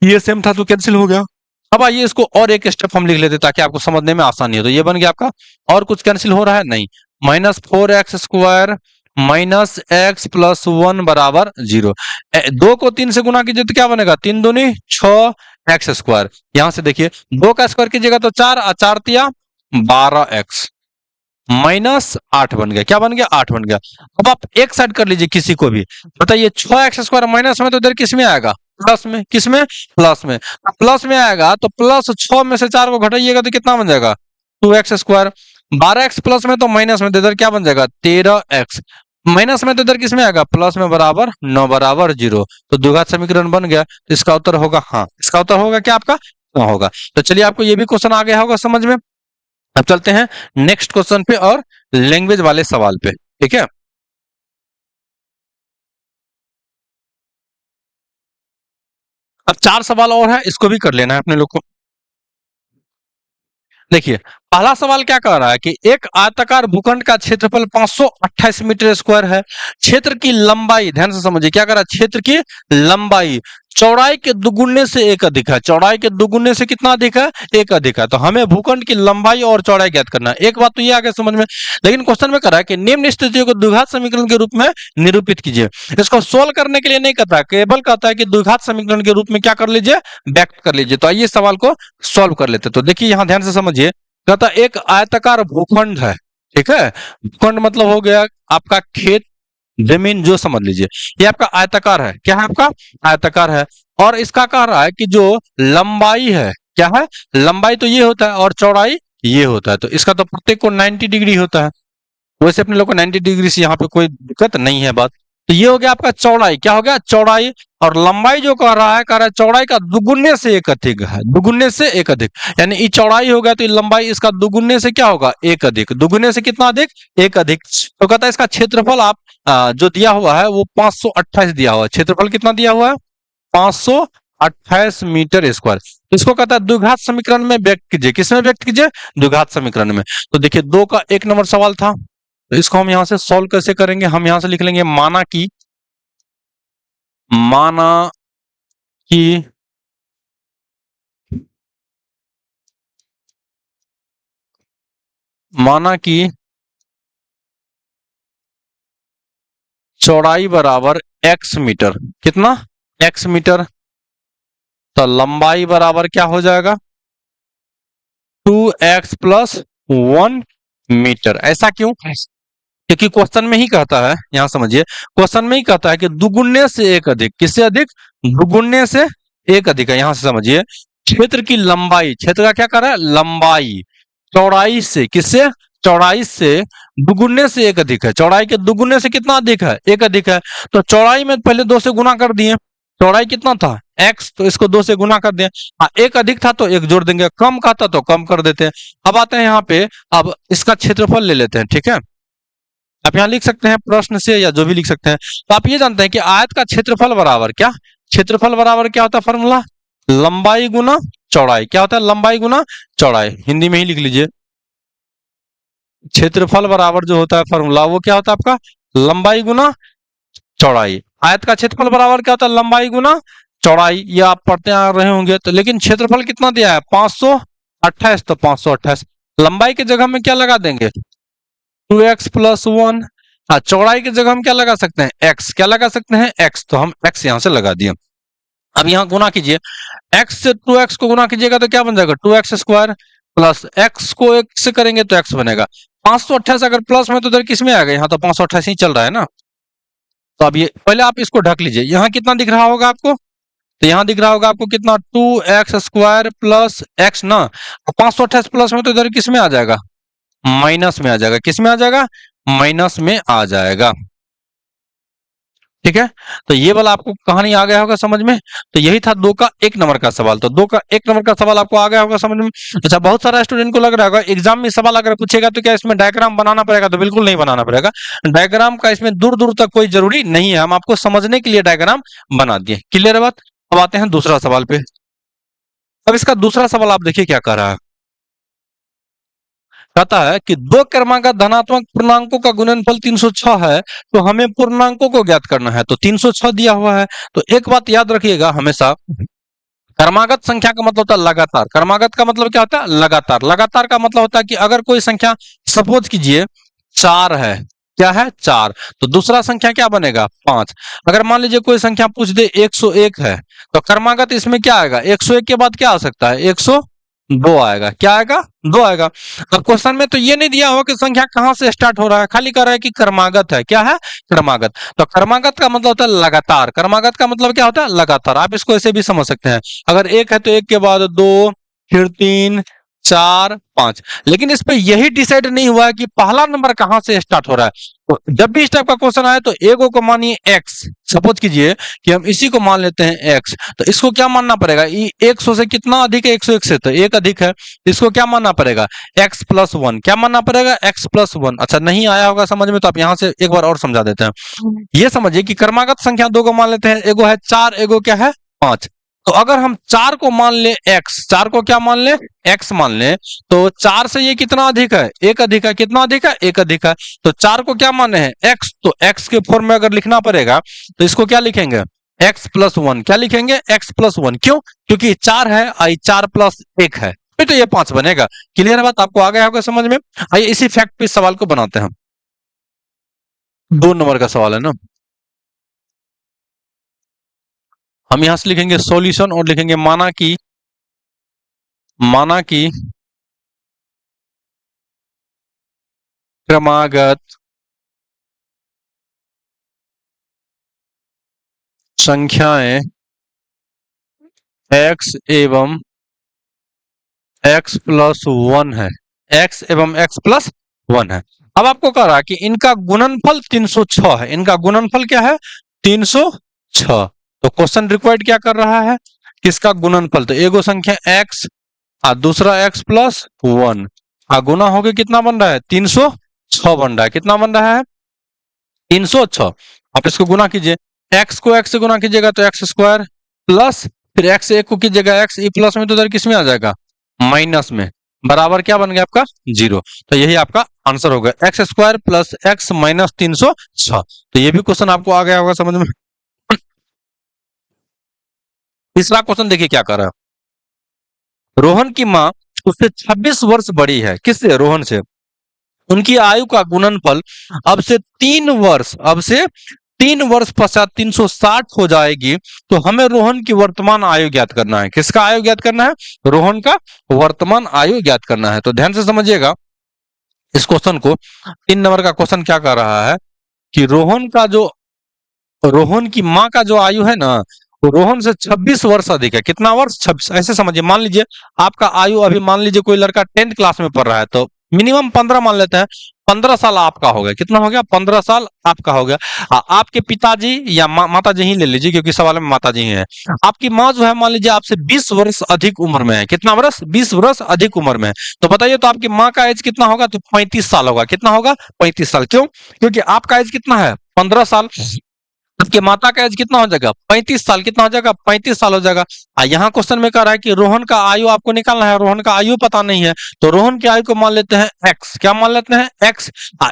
ये सेम था तो कैंसिल हो गया। अब आइए इसको और एक स्टेप हम लिख लेते ताकि आपको समझने में आसानी हो। तो ये बन गया आपका, और कुछ कैंसिल हो रहा है नहीं, minus 4x² minus x plus 1 बराबर 0। 2 को 3 से गुना कीजिए तो क्या बनेगा, 3 दूनी 6x², यहां से देखिए 2 का स्क्वायर कीजिएगा तो 4, 4 तिया 12x माइनस 8 बन गया, क्या बन गया 8 बन गया। अब आप एक साइड कर लीजिए किसी को भी, बताइए 6x² माइनस में तो इधर किस में आएगा, प्लस में, किस में प्लस में, प्लस में आएगा तो प्लस 6 में से 4 को घटाइएगा तो कितना बन जाएगा 2x², 12x प्लस में तो माइनस में तो इधर क्या बन जाएगा 13x माइनस में तो इधर किस में आएगा प्लस में, बराबर 9 बराबर 0। तो द्विघात समीकरण बन गया, तो इसका उत्तर होगा हाँ, इसका उत्तर होगा क्या आपका हाँ होगा। तो चलिए आपको ये भी क्वेश्चन आ गया होगा समझ में। अब चलते हैं नेक्स्ट क्वेश्चन पे और लैंग्वेज वाले सवाल पे, ठीक है। अब 4 सवाल और है, इसको भी कर लेना है अपने लोग को। देखिए पहला सवाल क्या कह रहा है कि एक आयताकार भूखंड का क्षेत्रफल 528 मीटर स्क्वायर है, क्षेत्र की लंबाई, ध्यान से समझिए क्या कर रहा है, क्षेत्र की लंबाई चौड़ाई के दुगुने से एक अधिक है, चौड़ाई के दुगुने से कितना अधिक है, एक अधिक है। तो हमें भूखंड की लंबाई और चौड़ाई ज्ञात करना है। एक बात तो ये आ गया समझ में, लेकिन क्वेश्चन में कर रहा है कि निम्न स्थितियों को द्विघात समीकरण के रूप में निरूपित कीजिए। इसको सोल्व करने के लिए नहीं कहता, केवल कहता है कि द्विघात समीकरण के रूप में क्या कर लीजिए, व्यक्त कर लीजिए। तो आइए सवाल को सोल्व कर लेते। तो देखिए यहां ध्यान से समझिए, कहता एक आयताकार भूखंड है, ठीक है, भूखंड मतलब हो गया आपका खेत जमीन, जो समझ लीजिए ये आपका आयताकार है, क्या है आपका आयताकार है, और इसका कह रहा है कि जो लंबाई है, क्या है लंबाई तो ये होता है और चौड़ाई ये होता है, तो इसका तो प्रत्येक को 90 डिग्री होता है, वैसे अपने लोग को 90 डिग्री से यहाँ पे कोई दिक्कत नहीं है बात। तो ये हो गया आपका चौड़ाई, क्या हो गया चौड़ाई, और लंबाई जो कह रहा है चौड़ाई का दुगुने से एक अधिक है, दुगुने से एक अधिक, यानी ये चौड़ाई हो गया तो ये लंबाई इसका दुगुने से क्या होगा एक अधिक, दुगुने से कितना अधिक एक अधिक। तो कहता है इसका क्षेत्रफल आप जो दिया हुआ है वो 528 दिया हुआ है, क्षेत्रफल कितना दिया हुआ है 528 28 मीटर स्क्वायर। इसको कहता है द्विघात समीकरण में व्यक्त कीजिए। किसमें व्यक्त कीजिए? द्विघात समीकरण में। तो देखिए 2 का 1 नंबर सवाल था, तो इसको हम यहां से सॉल्व कैसे करेंगे? हम यहां से लिख लेंगे माना कि माना कि चौड़ाई बराबर x मीटर। कितना? x metre. तो लंबाई बराबर क्या हो जाएगा? 2x plus 1 metre. ऐसा क्यों? क्योंकि क्वेश्चन में ही कहता है, यहां समझिए, क्वेश्चन में ही कहता है कि दुगुने से एक अधिक। किससे अधिक? दुगुने से एक अधिक है। यहां से समझिए, क्षेत्र की लंबाई, क्षेत्र का क्या कर रहा है? लंबाई चौड़ाई से, किससे? चौड़ाई से दुगुने से एक अधिक है। चौड़ाई के दुगुने से कितना अधिक है? एक अधिक है। तो चौड़ाई में पहले 2 से गुना कर दिए। चौड़ाई कितना था? x, तो इसको 2 से गुना कर दिए। एक अधिक था तो एक जोड़ देंगे, कम का था तो कम कर देते हैं। अब आते हैं यहाँ पे, अब इसका क्षेत्रफल ले लेते हैं। ठीक है, आप यहाँ लिख सकते हैं प्रश्न से या जो भी लिख सकते हैं। तो आप ये जानते हैं कि आयत का क्षेत्रफल बराबर क्या? क्षेत्रफल बराबर क्या होता है? फॉर्मूला लंबाई गुना चौड़ाई। क्या होता है? लंबाई गुना चौड़ाई। हिंदी में ही लिख लीजिए, क्षेत्रफल बराबर जो होता है फॉर्मूला, वो क्या होता है आपका? लंबाई गुना चौड़ाई। आयत का क्षेत्रफल बराबर क्या होता है? लंबाई गुना चौड़ाई। ये आप पढ़ते आ रहे होंगे। तो लेकिन क्षेत्रफल कितना दिया है? 528। तो 528 लंबाई की जगह में क्या लगा देंगे? 2x plus 1। चौड़ाई की जगह हम क्या लगा सकते हैं? x। क्या लगा सकते हैं? x। तो हम x यहां से लगा दिए। अब यहां गुना कीजिए, x से 2x को गुना कीजिएगा तो क्या बन जाएगा? 2x स्क्वायर प्लस x को 1 से करेंगे तो x बनेगा। 528 अगर प्लस में तो इधर किस में आ गया? यहाँ तो 528 ही चल रहा है ना। तो अब ये पहले आप इसको ढक लीजिए। यहाँ कितना दिख रहा होगा आपको? तो यहाँ दिख रहा होगा आपको कितना? 2x स्क्वायर प्लस x ना। 528 प्लस में तो इधर किस में आ जाएगा? माइनस में आ जाएगा। किस में आ जाएगा? माइनस में आ जाएगा। ठीक है, तो ये वाला आपको कहानी आ गया होगा समझ में। तो यही था 2 का 1 नंबर का सवाल। तो 2 का 1 नंबर का सवाल आपको आ गया होगा समझ में। अच्छा, बहुत सारा स्टूडेंट को लग रहा होगा एग्जाम में सवाल अगर पूछेगा तो क्या इसमें डायग्राम बनाना पड़ेगा? तो बिल्कुल नहीं बनाना पड़ेगा। डायग्राम का इसमें दूर दूर तक कोई जरूरी नहीं है। हम आपको समझने के लिए डायग्राम बना दिए। क्लियर है बात? अब आते हैं दूसरा सवाल पे। अब इसका दूसरा सवाल आप देखिए क्या कह रहा है। कहता है कि 2 क्रमांक धनात्मक पूर्णांकों का गुणनफल 306 है, तो हमें पूर्णांकों को ज्ञात करना है। तो 306 दिया हुआ है। तो एक बात याद रखिएगा हमेशा, क्रमागत संख्या का मतलब होता है लगातार। क्रमागत का मतलब क्या होता है? लगातार। लगातार का मतलब होता है कि अगर कोई संख्या सपोज कीजिए 4 है, क्या है? 4, तो दूसरा संख्या क्या बनेगा? 5। अगर मान लीजिए कोई संख्या पूछ दे 101 है, तो क्रमागत इसमें क्या आएगा? 101 के बाद क्या आ सकता है? 102 आएगा। क्या आएगा? 2 आएगा। अब क्वेश्चन में तो ये नहीं दिया हुआ कि संख्या कहां से स्टार्ट हो रहा है, खाली कह रहा है कि क्रमागत है। क्या है? क्रमागत। तो क्रमागत का मतलब होता है लगातार। क्रमागत का मतलब क्या होता है? लगातार। आप इसको ऐसे भी समझ सकते हैं, अगर 1 है तो 1 के बाद 2, फिर 3, 4, 5। लेकिन इस पे यही डिसाइड नहीं हुआ है कि पहला नंबर कहां से स्टार्ट हो रहा है। तो जब भी इस टाइप का क्वेश्चन आए तो एगो को मानिए x, सपोज कीजिए कि हम इसी को मान लेते हैं x, तो इसको क्या मानना पड़ेगा? 100 से कितना अधिक है? 101 से तो 1 अधिक है। इसको क्या मानना पड़ेगा? x plus 1। क्या मानना पड़ेगा? x plus 1। अच्छा, नहीं आया होगा समझ में तो आप यहां से एक बार और समझा देते हैं। ये समझिए कि क्रमागत संख्या 2 को मान लेते हैं, एगो है 4, एगो क्या है? 5। तो अगर हम 4 को मान ले x, 4 को क्या मान ले? x मान ले, तो 4 से ये कितना अधिक है? 1 अधिक है। कितना अधिक है? 1 अधिक है। तो 4 को क्या माने हैं? x। तो x के फॉर्म में अगर लिखना पड़ेगा तो इसको क्या लिखेंगे? x plus 1। क्या लिखेंगे? x plus 1। क्यों? क्योंकि 4 है, आई 4 प्लस 1 है, फिर तो ये 5 बनेगा। क्लियर है बात? आपको आ गया होगा समझ में। आइए इसी फैक्ट पे सवाल को बनाते हैं। 2 नंबर का सवाल है ना। हम यहां से लिखेंगे सॉल्यूशन और लिखेंगे माना कि क्रमागत संख्याएं x एवं x प्लस 1 है। x एवं x प्लस 1 है। अब आपको कह रहा है कि इनका गुणनफल 306 है। इनका गुणनफल क्या है? 306। तो क्वेश्चन रिक्वायर्ड क्या कर रहा है? किसका गुणनफल? तो एगो संख्या x और दूसरा x प्लस 1 गुना होके कितना बन रहा है? 306 बन रहा है। कितना बन रहा है? 306। आप इसको गुना कीजिए, x को x से गुना कीजिएगा तो x स्क्वायर प्लस फिर एक्स एक को कीजिएगा एक्स ई प्लस में तो इधर किस में आ जाएगा, माइनस में, बराबर क्या बन गया आपका, जीरो। तो यही आपका आंसर हो गया, x square plus x minus 306। तो ये भी क्वेश्चन आपको आ गया होगा समझ में। तीसरा क्वेश्चन देखिए क्या कर रहा है। रोहन की माँ उससे 26 वर्ष बड़ी है, किससे, रोहन से। उनकी आयु का गुणनफल अब से 3 वर्ष पश्चात 360 हो जाएगी। तो हमें रोहन की वर्तमान आयु ज्ञात करना है। किसका आयु ज्ञात करना है, रोहन का वर्तमान आयु ज्ञात करना है। तो ध्यान से समझिएगा इस क्वेश्चन को। 3 नंबर का क्वेश्चन क्या कर रहा है कि रोहन की माँ का जो आयु है ना, वो रोहन से 26 वर्ष अधिक है। कितना वर्ष, 26। ऐसे समझिए, मान लीजिए आपका आयु अभी, मान लीजिए कोई लड़का 10th क्लास में पढ़ रहा है, तो मिनिमम 15 मान लेते हैं, 15 साल आपका हो गया। कितना हो गया, 15 साल आपका हो गया। आपके पिताजी या माताजी ही ले लीजिए, क्योंकि सवाल में माताजी ही है। आपकी माँ जो है मान लीजिए आपसे 20 वर्ष अधिक उम्र में है। कितना वर्ष, 20 वर्ष अधिक उम्र में है। तो बताइए तो आपकी माँ का एज कितना होगा, तो 35 साल होगा। कितना होगा, 35 साल। क्यों, क्योंकि आपका एज कितना है, 15 साल। आपके माता का एज कितना हो जाएगा, 35 साल। कितना हो जाएगा, 35 साल हो जाएगा। यहाँ क्वेश्चन में कह रहा है कि रोहन का आयु आपको निकालना है। रोहन का आयु पता नहीं है, तो रोहन की आयु को मान लेते हैं एक्स। क्या मान लेते हैं, एक्स।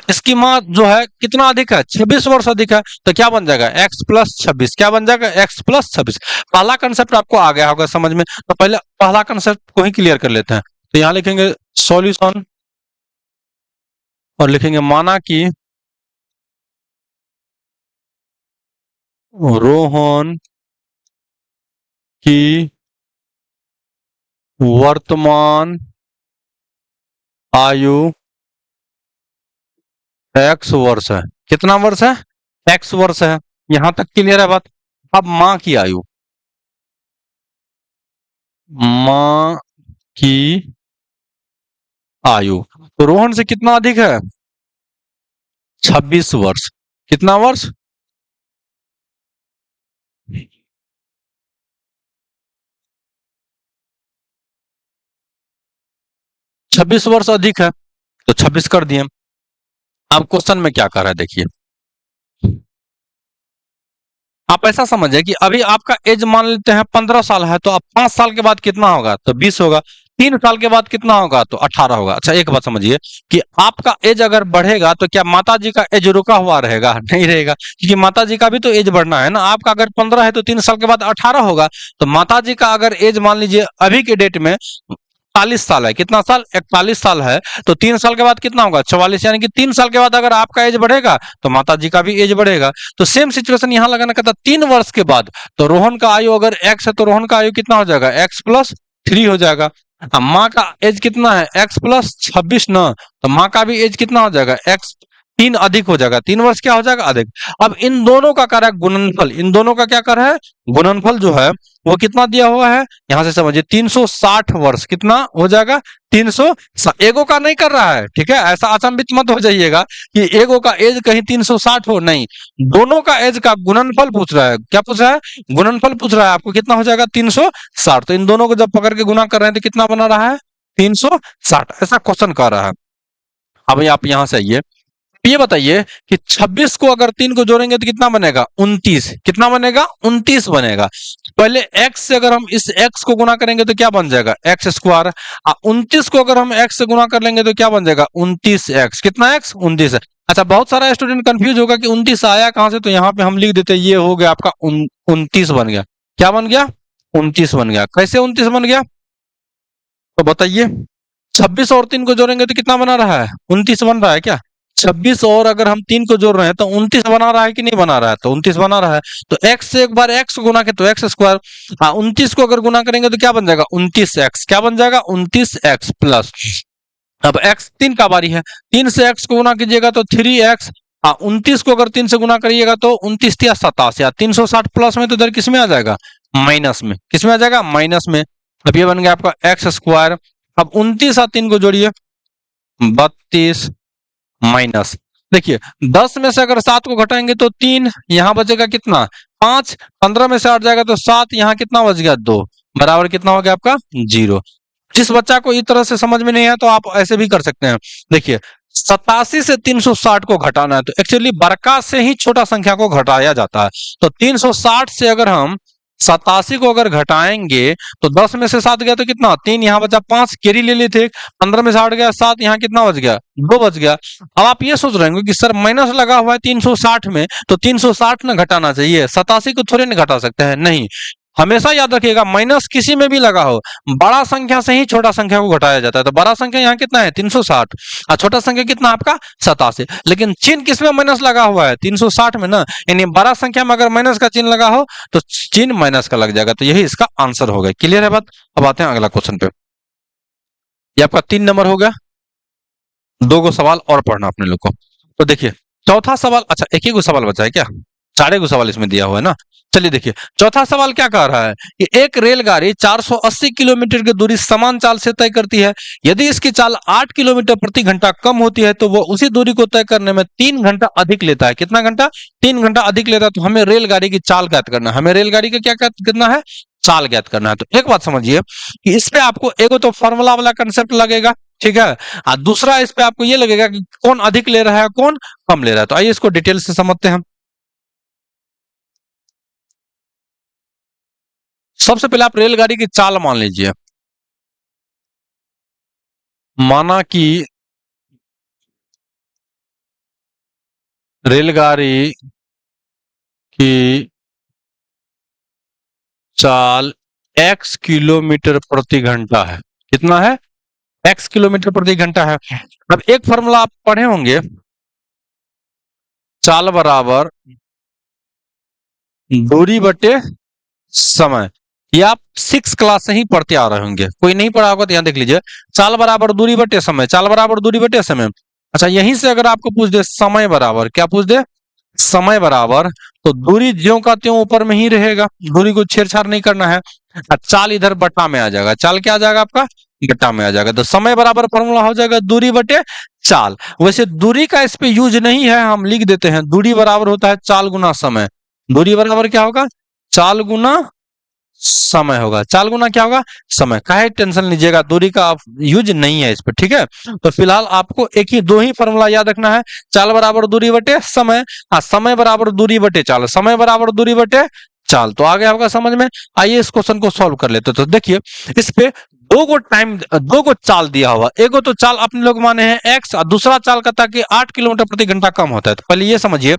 इसकी माँ जो है कितना अधिक है, 26 वर्ष अधिक है। तो क्या बन जाएगा, एक्स प्लस 26। क्या बन जाएगा, एक्स प्लस 26। पहला कंसेप्ट आपको आ गया होगा समझ में। तो पहले पहला कंसेप्ट को ही क्लियर कर लेते हैं। तो यहाँ लिखेंगे सॉल्यूशन और लिखेंगे माना कि रोहन की वर्तमान आयु एक्स वर्ष है। कितना वर्ष है, एक्स वर्ष है। यहां तक क्लियर है बात। अब मां की आयु, मां की आयु तो रोहन से कितना अधिक है, 26 वर्ष। कितना वर्ष, 26 वर्ष अधिक है। तो 26 कर दिए। अब क्वेश्चन में क्या कर रहा है देखिए। आप ऐसा समझे कि अभी आपका एज मान लेते हैं 15 साल है, तो अब 5 साल के बाद कितना होगा, तो 20 होगा। 3 साल के बाद कितना होगा, तो 18 होगा। अच्छा एक बात समझिए कि आपका एज अगर बढ़ेगा तो क्या माता जी का एज रुका हुआ रहेगा, नहीं रहेगा, क्योंकि माता जी का भी तो एज बढ़ना है ना। आपका अगर 15 है तो 3 साल के बाद 18 होगा। तो माता जी का अगर एज मान लीजिए अभी के डेट में 41 साल है। कितना साल, 41 साल है। तो 3 साल के बाद कितना होगा, 44। यानी कि 3 साल के बाद अगर आपका एज बढ़ेगा तो माता जी का भी एज बढ़ेगा। तो सेम सिचुएशन यहां लगाना कहता 3 वर्ष के बाद। तो रोहन का आयु अगर एक्स है तो रोहन का आयु कितना हो जाएगा, एक्स प्लस 3 हो जाएगा। अब माँ का एज कितना है, एक्स प्लस 26 ना। तो माँ का भी एज कितना हो जाएगा, एक्स 3 अधिक हो जाएगा। 3 वर्ष क्या हो जाएगा, अधिक। अब इन दोनों का कर है गुणनफल। इन दोनों का क्या कर है, गुणनफल जो है वो कितना दिया हुआ है, यहां से समझिए 360 वर्ष। कितना हो जाएगा, 300। एगो का नहीं कर रहा है, ठीक है। ऐसा अचंभित मत हो जाइएगा कि एगो का एज कहीं 360 हो, नहीं। दोनों का एज का गुणनफल पूछ रहा है। क्या पूछ रहा है, गुणनफल पूछ रहा है। आपको कितना हो जाएगा, 360। तो इन दोनों को जब पकड़ के गुना कर रहे हैं तो कितना बना रहा है, 360। ऐसा क्वेश्चन कर रहा है। अब आप यहां से आइए, ये बताइए कि 26 को अगर 3 को जोड़ेंगे तो कितना बनेगा, 29। कितना बनेगा, 29 बनेगा। पहले x से अगर हम इस x को गुना करेंगे तो क्या बन जाएगा, एक्स स्क्वायर। 29 को अगर हम x से गुना कर लेंगे तो क्या बन जाएगा, 29x। कितना x, 29 है। अच्छा बहुत सारा स्टूडेंट कंफ्यूज होगा कि 29 आया कहां से। तो यहाँ पे हम लिख देते ये हो गया आपका 29 बन गया। क्या बन गया, 29 बन गया। कैसे 29 बन गया, तो बताइए। 26 और 3 को जोड़ेंगे तो कितना बना रहा है, 29 बन रहा है क्या। 26 और अगर हम 3 को जोड़ रहे हैं तो 29 बना रहा है कि नहीं बना रहा है, तो 29 बना रहा है। तो x से एक बार x गुना के तो एक्स स्क्वायर। 29 को अगर गुना करेंगे तो क्या बन जाएगा, 29x। क्या बन जाएगा, 29x प्लस। अब x 3 का बारी है, 3 से x को गुना कीजिएगा तो 3x। 29 को अगर 3 से गुना करिएगा तो 29 या 27 या 360 प्लस में, तो इधर किस में आ जाएगा, माइनस में। किस में आ जाएगा, माइनस में। अब ये बन गया आपका एक्स स्क्वायर। अब 29 और 3 को जोड़िए, 32 माइनस। देखिए 10 में से अगर 7 को घटाएंगे तो 3, यहां बचेगा कितना, 5। 15 में से 8 जाएगा तो 7, यहां कितना बच गया, 2। बराबर कितना हो गया आपका, 0। जिस बच्चा को इस तरह से समझ में नहीं आया तो आप ऐसे भी कर सकते हैं। देखिए 87 से 360 को घटाना है तो एक्चुअली बड़का से ही छोटा संख्या को घटाया जाता है। तो 360 से अगर हम 87 को अगर घटाएंगे तो 10 में से 7 गया तो कितना, 3, यहाँ बचा 5, कैरी ले लेते, 15 में से 8 गया 7, यहाँ कितना बच गया, 2 बच गया। अब आप ये सोच रहे होंगे कि सर माइनस लगा हुआ है 360 में, तो 360 ना घटाना चाहिए, 87 को थोड़े ना घटा सकते हैं, नहीं। हमेशा याद रखिएगा माइनस किसी में भी लगा हो, बड़ा संख्या से ही छोटा संख्या को घटाया जाता है। तो बड़ा संख्या यहाँ कितना है 360, और छोटा संख्या कितना आपका 87, लेकिन चिन्ह किसमें माइनस लगा हुआ है 360 में ना, यानी बड़ा संख्या में अगर माइनस का चिन्ह लगा हो तो चिन्ह माइनस का लग जाएगा। तो यही इसका आंसर हो गया। क्लियर है बात? अब आते हैं अगला क्वेश्चन पे। ये आपका 3 नंबर हो गया। 2 गो सवाल और पढ़ना अपने लोग को। तो देखिए चौथा सवाल, अच्छा एक ही गो सवाल बचा है क्या, 4 गो सवाल इसमें दिया हुआ है ना। चलिए देखिए चौथा सवाल क्या कह रहा है कि एक रेलगाड़ी 480 किलोमीटर की दूरी समान चाल से तय करती है। यदि इसकी चाल 8 किलोमीटर प्रति घंटा कम होती है तो वो उसी दूरी को तय करने में 3 घंटा अधिक लेता है। कितना घंटा? 3 घंटा अधिक लेता है। तो हमें रेलगाड़ी की चाल ज्ञात करना है, हमें रेलगाड़ी का क्या करना है, चाल ज्ञात करना है। तो एक बात समझिए कि इस पे आपको एगो तो फॉर्मूला वाला कंसेप्ट लगेगा, ठीक है, और दूसरा इस पे आपको ये लगेगा कि कौन अधिक ले रहा है कौन कम ले रहा है। तो आइए इसको डिटेल से समझते हैं। सबसे पहले आप रेलगाड़ी की चाल मान लीजिए। माना कि रेलगाड़ी की चाल x किलोमीटर प्रति घंटा है। कितना है? x किलोमीटर प्रति घंटा है। अब एक फॉर्मूला आप पढ़े होंगे, चाल बराबर दूरी बटे समय। ये आप 6 क्लास से ही पढ़ते आ रहे होंगे, कोई नहीं पढ़ा होगा तो यहाँ देख लीजिए, चाल बराबर दूरी बटे समय, चाल बराबर दूरी बटे समय। अच्छा यहीं से अगर आपको पूछ दे समय बराबर, क्या पूछ दे, समय बराबर, तो दूरी ज्यों का त्यों ऊपर में ही रहेगा, दूरी को छेड़छाड़ नहीं करना है। चाल इधर बटा में आ जाएगा, चाल क्या आ जाएगा आपका, बटा में आ जाएगा। तो समय बराबर फॉर्मूला हो जाएगा दूरी बटे चाल। वैसे दूरी का इस पे यूज नहीं है, हम लिख देते हैं दूरी बराबर होता है चाल गुना समय। दूरी बराबर क्या होगा, चाल गुना समय होगा। चाल गुना क्या होगा, समय। काहे टेंशन लीजिएगा, दूरी का यूज नहीं है इस पर, ठीक है। तो फिलहाल आपको एक ही दो ही फॉर्मूला याद रखना है, चाल बराबर दूरी बटे समय, समय बराबर दूरी बटे चाल, समय बराबर दूरी बटे चाल। तो आगे आपका समझ में। आइए इस क्वेश्चन को सॉल्व कर लेते। तो देखिए इस पे दो गो चाल दिया हुआ, एगो तो चाल अपने लोग माने हैं एक्स, और दूसरा चाल का था कि 8 किलोमीटर प्रति घंटा कम होता है। तो पहले ये समझिए,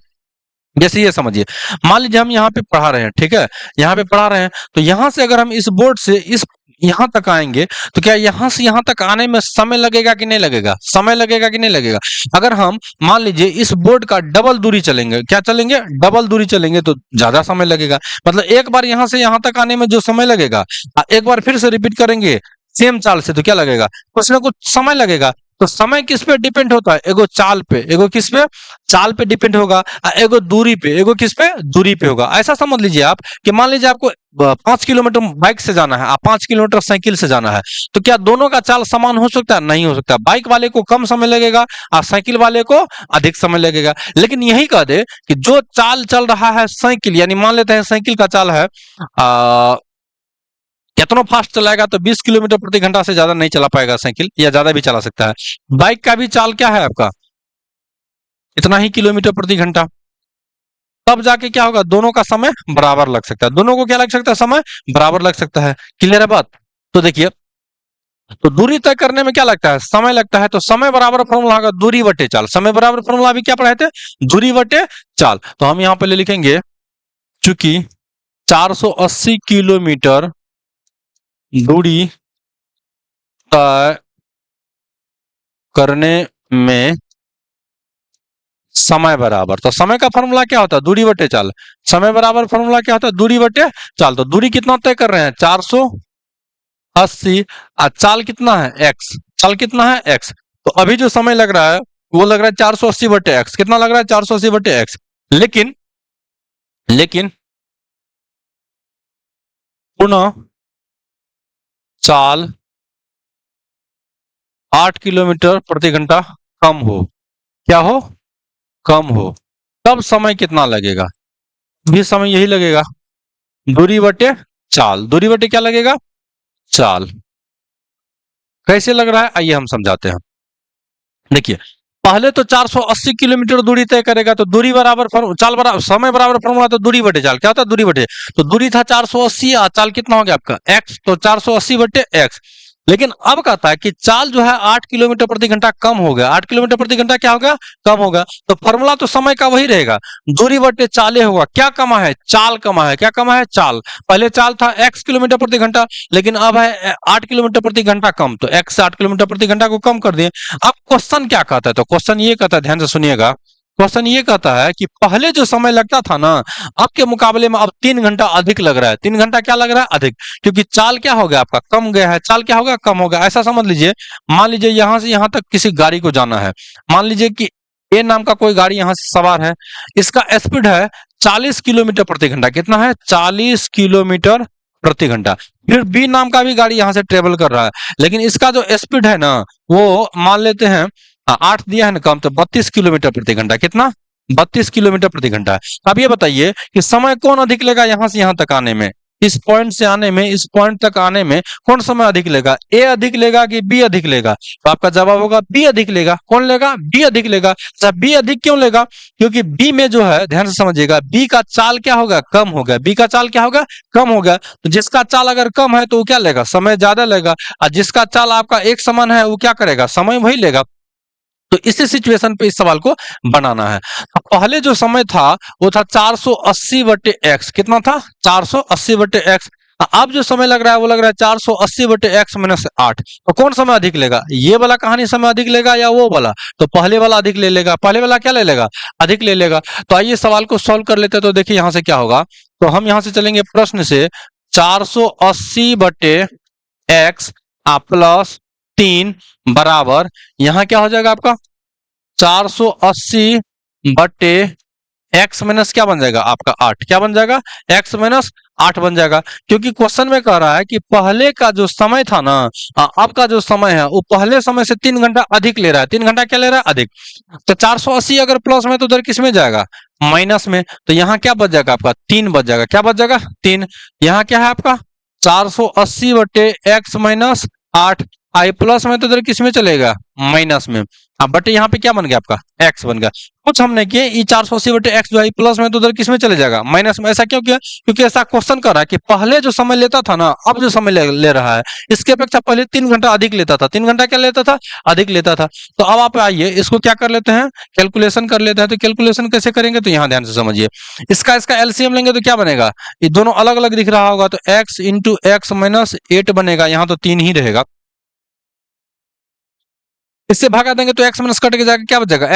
जैसे ये समझिए, मान लीजिए हम यहाँ पे पढ़ा रहे हैं, ठीक है, यहाँ पे पढ़ा रहे हैं, तो यहाँ से अगर हम इस बोर्ड से इस यहाँ तक आएंगे तो क्या यहाँ से यहाँ तक आने में समय लगेगा कि नहीं लगेगा, समय लगेगा कि नहीं लगेगा। अगर हम मान लीजिए इस बोर्ड का डबल दूरी चलेंगे, क्या चलेंगे, डबल दूरी चलेंगे, तो ज्यादा समय लगेगा। मतलब एक बार यहाँ से यहाँ तक आने में जो समय लगेगा, एक बार फिर से रिपीट करेंगे सेम चाल से, तो क्या लगेगा, कुछ ना कुछ समय लगेगा। तो समय किस पे डिपेंड होता है, एगो चाल पे, एगो किस पे, चाल पे डिपेंड होगा, एगो दूरी पे, एगो किस पे, दूरी पे होगा। ऐसा समझ लीजिए आप कि मान लीजिए आपको 5 किलोमीटर बाइक से जाना है, 5 किलोमीटर साइकिल से जाना है, तो क्या दोनों का चाल समान हो सकता है, नहीं हो सकता। बाइक वाले को कम समय लगेगा और साइकिल वाले को अधिक समय लगेगा। लेकिन यही कह दे कि जो चाल चल रहा है साइकिल, यानी मान लेते हैं साइकिल का चाल है कितना फास्ट चलाएगा, तो 20 किलोमीटर प्रति घंटा से ज्यादा नहीं चला पाएगा साइकिल, या ज्यादा भी चला सकता है। बाइक का भी चाल क्या है आपका, इतना ही किलोमीटर प्रति घंटा। तब जाके क्या होगा, दोनों का समय बराबर लग सकता है, दोनों को क्या लग सकता है, समय बराबर लग सकता है। क्लियर है बात? तो देखिए, तो दूरी तय करने में क्या लगता है, समय लगता है। तो समय बराबर फॉर्मूला होगा दूरी बटे चाल। समय बराबर फॉर्मूला अभी क्या पढ़ाए थे, दूरी बटे चाल। तो हम यहाँ पे ले लिखेंगे, चूंकि 480 किलोमीटर दूरी तय करने में समय बराबर, तो समय का फॉर्मूला क्या होता है, दूरी बटे चाल। समय बराबर फॉर्मूला क्या होता है, दूरी बटे चाल। तो दूरी कितना तय कर रहे हैं, 480, और चाल कितना है, एक्स। चाल कितना है, एक्स। तो अभी जो समय लग रहा है वो लग रहा है 480 बटे एक्स। कितना लग रहा है, 480 बटे एक्स। लेकिन लेकिन पुनः चाल 8 किलोमीटर प्रति घंटा कम हो, क्या हो, कम हो, तब समय कितना लगेगा, भी समय यही लगेगा, दूरी बटे चाल। दूरी बटे क्या लगेगा, चाल। कैसे लग रहा है, आइए हम समझाते हैं। देखिए पहले तो 480 किलोमीटर दूरी तय करेगा, तो दूरी बराबर चाल बराबर समय बराबर फॉर्मूला, तो दूरी बटे चाल क्या होता है, दूरी बटे, तो दूरी था 480 और चाल कितना हो गया आपका x, तो 480 बटे x। लेकिन अब कहता है कि चाल जो है 8 किलोमीटर प्रति घंटा कम हो गया, 8 किलोमीटर प्रति घंटा क्या होगा, कम होगा। तो फॉर्मूला तो समय का वही रहेगा, दूरी बटे चाले होगा। क्या कमा है, चाल कमा है। क्या कमा है, चाल। पहले चाल था x किलोमीटर प्रति घंटा, लेकिन अब है 8 किलोमीटर प्रति घंटा कम, तो x से 8 किलोमीटर प्रति घंटा को कम कर दिए। अब क्वेश्चन क्या कहता है, तो क्वेश्चन ये कहता है, ध्यान से सुनिएगा, क्वेश्चन ये कहता है कि पहले जो समय लगता था ना, अब के मुकाबले में अब 3 घंटा अधिक लग रहा है। 3 घंटा क्या लग रहा है, अधिक, क्योंकि चाल क्या हो गया आपका, कम गया है। चाल क्या होगा, कम होगा। ऐसा समझ लीजिए, मान लीजिए यहां से यहां तक किसी गाड़ी को जाना है, मान लीजिए कि ए नाम का कोई गाड़ी यहां से सवार है, इसका स्पीड है 40 किलोमीटर प्रति घंटा। कितना है, 40 किलोमीटर प्रति घंटा। फिर बी नाम का भी गाड़ी यहां से ट्रेवल कर रहा है, लेकिन इसका जो स्पीड है ना, वो मान लेते हैं 8 दिया है ना कम, तो 32 किलोमीटर प्रति घंटा। कितना, 32 किलोमीटर प्रति घंटा। अब ये बताइए कि समय कौन अधिक लेगा, यहां से यहां तक आने में, इस पॉइंट से आने में, इस पॉइंट तक आने में कौन समय अधिक लेगा, ए अधिक लेगा कि बी अधिक लेगा। तो आपका जवाब होगा बी अधिक लेगा। कौन लेगा, बी अधिक लेगा। अच्छा, बी अधिक क्यों लेगा, क्योंकि बी में जो है, ध्यान से समझिएगा, बी का चाल क्या होगा, कम होगा। बी का चाल क्या होगा, कम होगा। तो जिसका चाल अगर कम है तो वो क्या लेगा, समय ज्यादा लेगा, और जिसका चाल आपका एक समान है वो क्या करेगा, समय वही लेगा। तो इसी सिचुएशन पे इस सवाल को बनाना है। तो पहले जो समय था वो था 480 बटे एक्स। कितना था, 480 बटे एक्स। अब जो समय लग रहा है वो लग रहा है 480 बटे एक्स माइनस 8। तो कौन समय अधिक लेगा, ये वाला कहानी समय अधिक लेगा या वो वाला, तो पहले वाला अधिक ले लेगा। पहले वाला क्या ले लेगा, अधिक ले लेगा। तो आइए सवाल को सॉल्व कर लेते हैं। तो देखिए यहां से क्या होगा, तो हम यहां से चलेंगे प्रश्न से, 480 बटे एक्स प्लस 3 बराबर, यहां क्या हो जाएगा आपका 480 बटे एक्स माइनस क्या बन जाएगा आपका 8। क्या बन जाएगा, एक्स माइनस 8 बन जाएगा। क्योंकि क्वेश्चन में कह रहा है कि पहले का जो समय था ना, अब का जो समय है वो पहले समय से 3 घंटा अधिक ले रहा है। 3 घंटा क्या ले रहा है, अधिक। तो 480 अगर प्लस में तो उधर किस में जाएगा, माइनस में। तो यहाँ क्या बच जाएगा आपका 3 बच जाएगा। क्या बच जाएगा, 3। यहाँ क्या है आपका 480 बटे एक्स माइनस 8, आई प्लस में तो उधर किस में चलेगा, माइनस में। अब बटे यहाँ पे क्या बन गया आपका, एक्स बन गया। कुछ हमने किया, ये 480 बटे एक्स जो है प्लस में तो उधर किस में चले जाएगा, माइनस में। ऐसा क्यों किया, क्योंकि ऐसा क्वेश्चन कर रहा है कि पहले जो समय लेता था ना, अब जो समय ले रहा है, इसके अपेक्षा पहले 3 घंटा अधिक लेता था। 3 घंटा क्या लेता था, अधिक लेता था। तो अब आप आइए इसको क्या कर लेते हैं, कैलकुलेशन कर लेते हैं। तो कैलकुलेशन कैसे करेंगे, तो यहाँ ध्यान से समझिए, इसका एलसीएम लेंगे तो क्या बनेगा, ये दोनों अलग अलग दिख रहा होगा, तो एक्स इंटू एक्स माइनस 8 बनेगा। यहाँ तो 3 ही रहेगा। इससे भागा देंगे तो x माइनस कट के जाकर क्या बचेगा,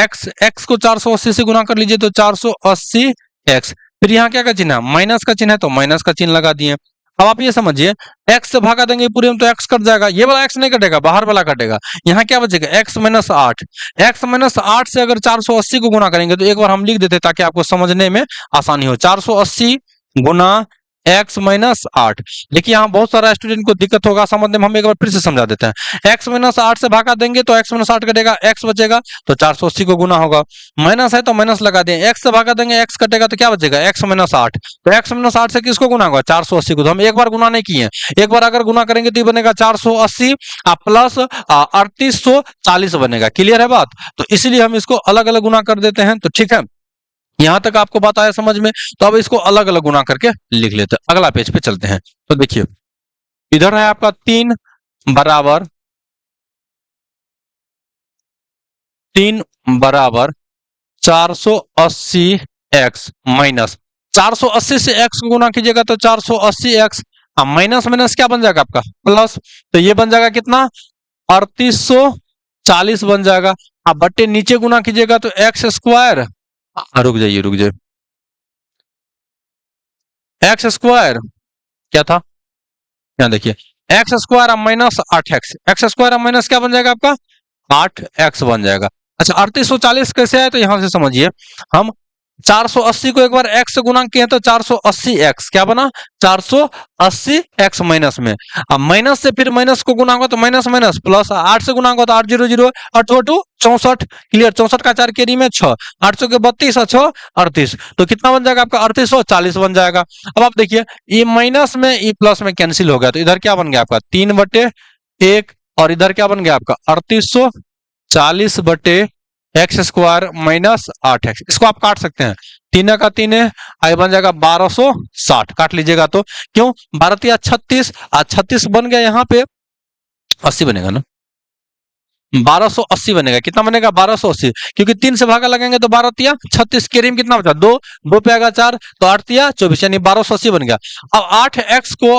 x को 480 से गुना कर लीजिए तो 480 x। फिर यहाँ क्या का चिन्ह है, माइनस का चिन्ह है, तो माइनस का चिन्ह लगा दिए। अब आप ये समझिए, x से भागा देंगे पूरे में तो x कट जाएगा, ये वाला x नहीं कटेगा, बाहर वाला कटेगा। यहाँ क्या बचेगा, x माइनस 8। x माइनस 8 से अगर 480 को गुना करेंगे तो एक बार हम लिख देते ताकि आपको समझने में आसानी हो। 480 गुना x माइनस 8। देखिए यहाँ बहुत सारा स्टूडेंट को दिक्कत होगा समझने में, हम एक बार फिर से समझा देते हैं। x माइनस 8 से भागा देंगे तो x माइनस 8 कटेगा, x बचेगा, तो 480 को गुना होगा। माइनस है तो माइनस लगा दें, x से भागा देंगे x कटेगा तो क्या बचेगा, x माइनस 8। तो x माइनस 8 से किसको गुना होगा, 480 को। तो हम एक बार गुना नहीं किए, एक बार अगर गुना करेंगे तो ये बनेगा 480 प्लस 3840 बनेगा। क्लियर है बात, तो इसलिए हम इसको अलग अलग गुना कर देते हैं। तो ठीक है, यहां तक आपको बात आया समझ में। तो अब इसको अलग अलग गुना करके लिख लेते हैं। अगला पेज पे चलते हैं। तो देखिए इधर है आपका 3 बराबर 480 एक्स माइनस 480 से एक्स को गुना कीजिएगा तो 480 एक्स, माइनस माइनस क्या बन जाएगा आपका प्लस। तो ये बन जाएगा कितना, 3840 बन जाएगा। अब बट्टे नीचे गुना कीजिएगा तो एक्स स्क्वायर, रुक जाइए एक्स स्क्वायर क्या था, यहाँ देखिए x square minus 8x, x square minus क्या बन जाएगा आपका 8x बन जाएगा। अच्छा 3840 कैसे आया, तो यहां से समझिए, हम 480 को एक बार x से गुणा किए तो 480x क्या बना, 480x माइनस में। अब माइनस से फिर माइनस को गुना होगा तो माइनस माइनस प्लस, 8 से गुना होगा तो 8 0 0 8 2 64। क्लियर, 64 का 4 कैरी में 6, 8 के 32 और 6 38। तो कितना बन जाएगा आपका 3840 बन जाएगा। अब आप देखिए ये माइनस में ये प्लस में कैंसिल हो गया, तो इधर क्या बन गया आपका 3/1 और इधर क्या बन गया आपका 3840/1 एक्स स्क्वायर माइनस 8x, इसको आप काट सकते हैं, 3 का 3 है, आई बन जाएगा 1260, काट लीजिएगा तो क्यों 12 36, 36 बन गया, यहाँ पे 80 बनेगा ना, 1280 बनेगा, कितना बनेगा 1280, क्योंकि 3 से भागा लगेंगे तो 12 36, कैरी में कितना बचा 2, 2 पे आएगा 4, तो 8 24, यानी 1280 बन गया। अब 8x को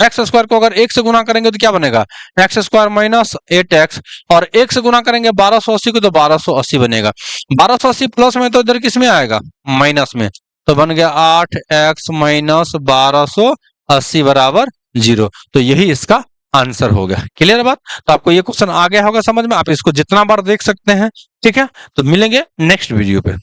एक्स स्क्वायर को अगर 1 से गुना करेंगे तो क्या बनेगा, एक्स स्क्वायर माइनस 8x, और 1 से गुना करेंगे 1280 को तो 1280 बनेगा। 1280 प्लस में तो इधर किस में आएगा, माइनस में, तो बन गया 8x माइनस 1280 बराबर 0। तो यही इसका आंसर हो गया। क्लियर बात? तो आपको ये क्वेश्चन आ गया होगा समझ में, आप इसको जितना बार देख सकते हैं। ठीक है, तो मिलेंगे नेक्स्ट वीडियो पे।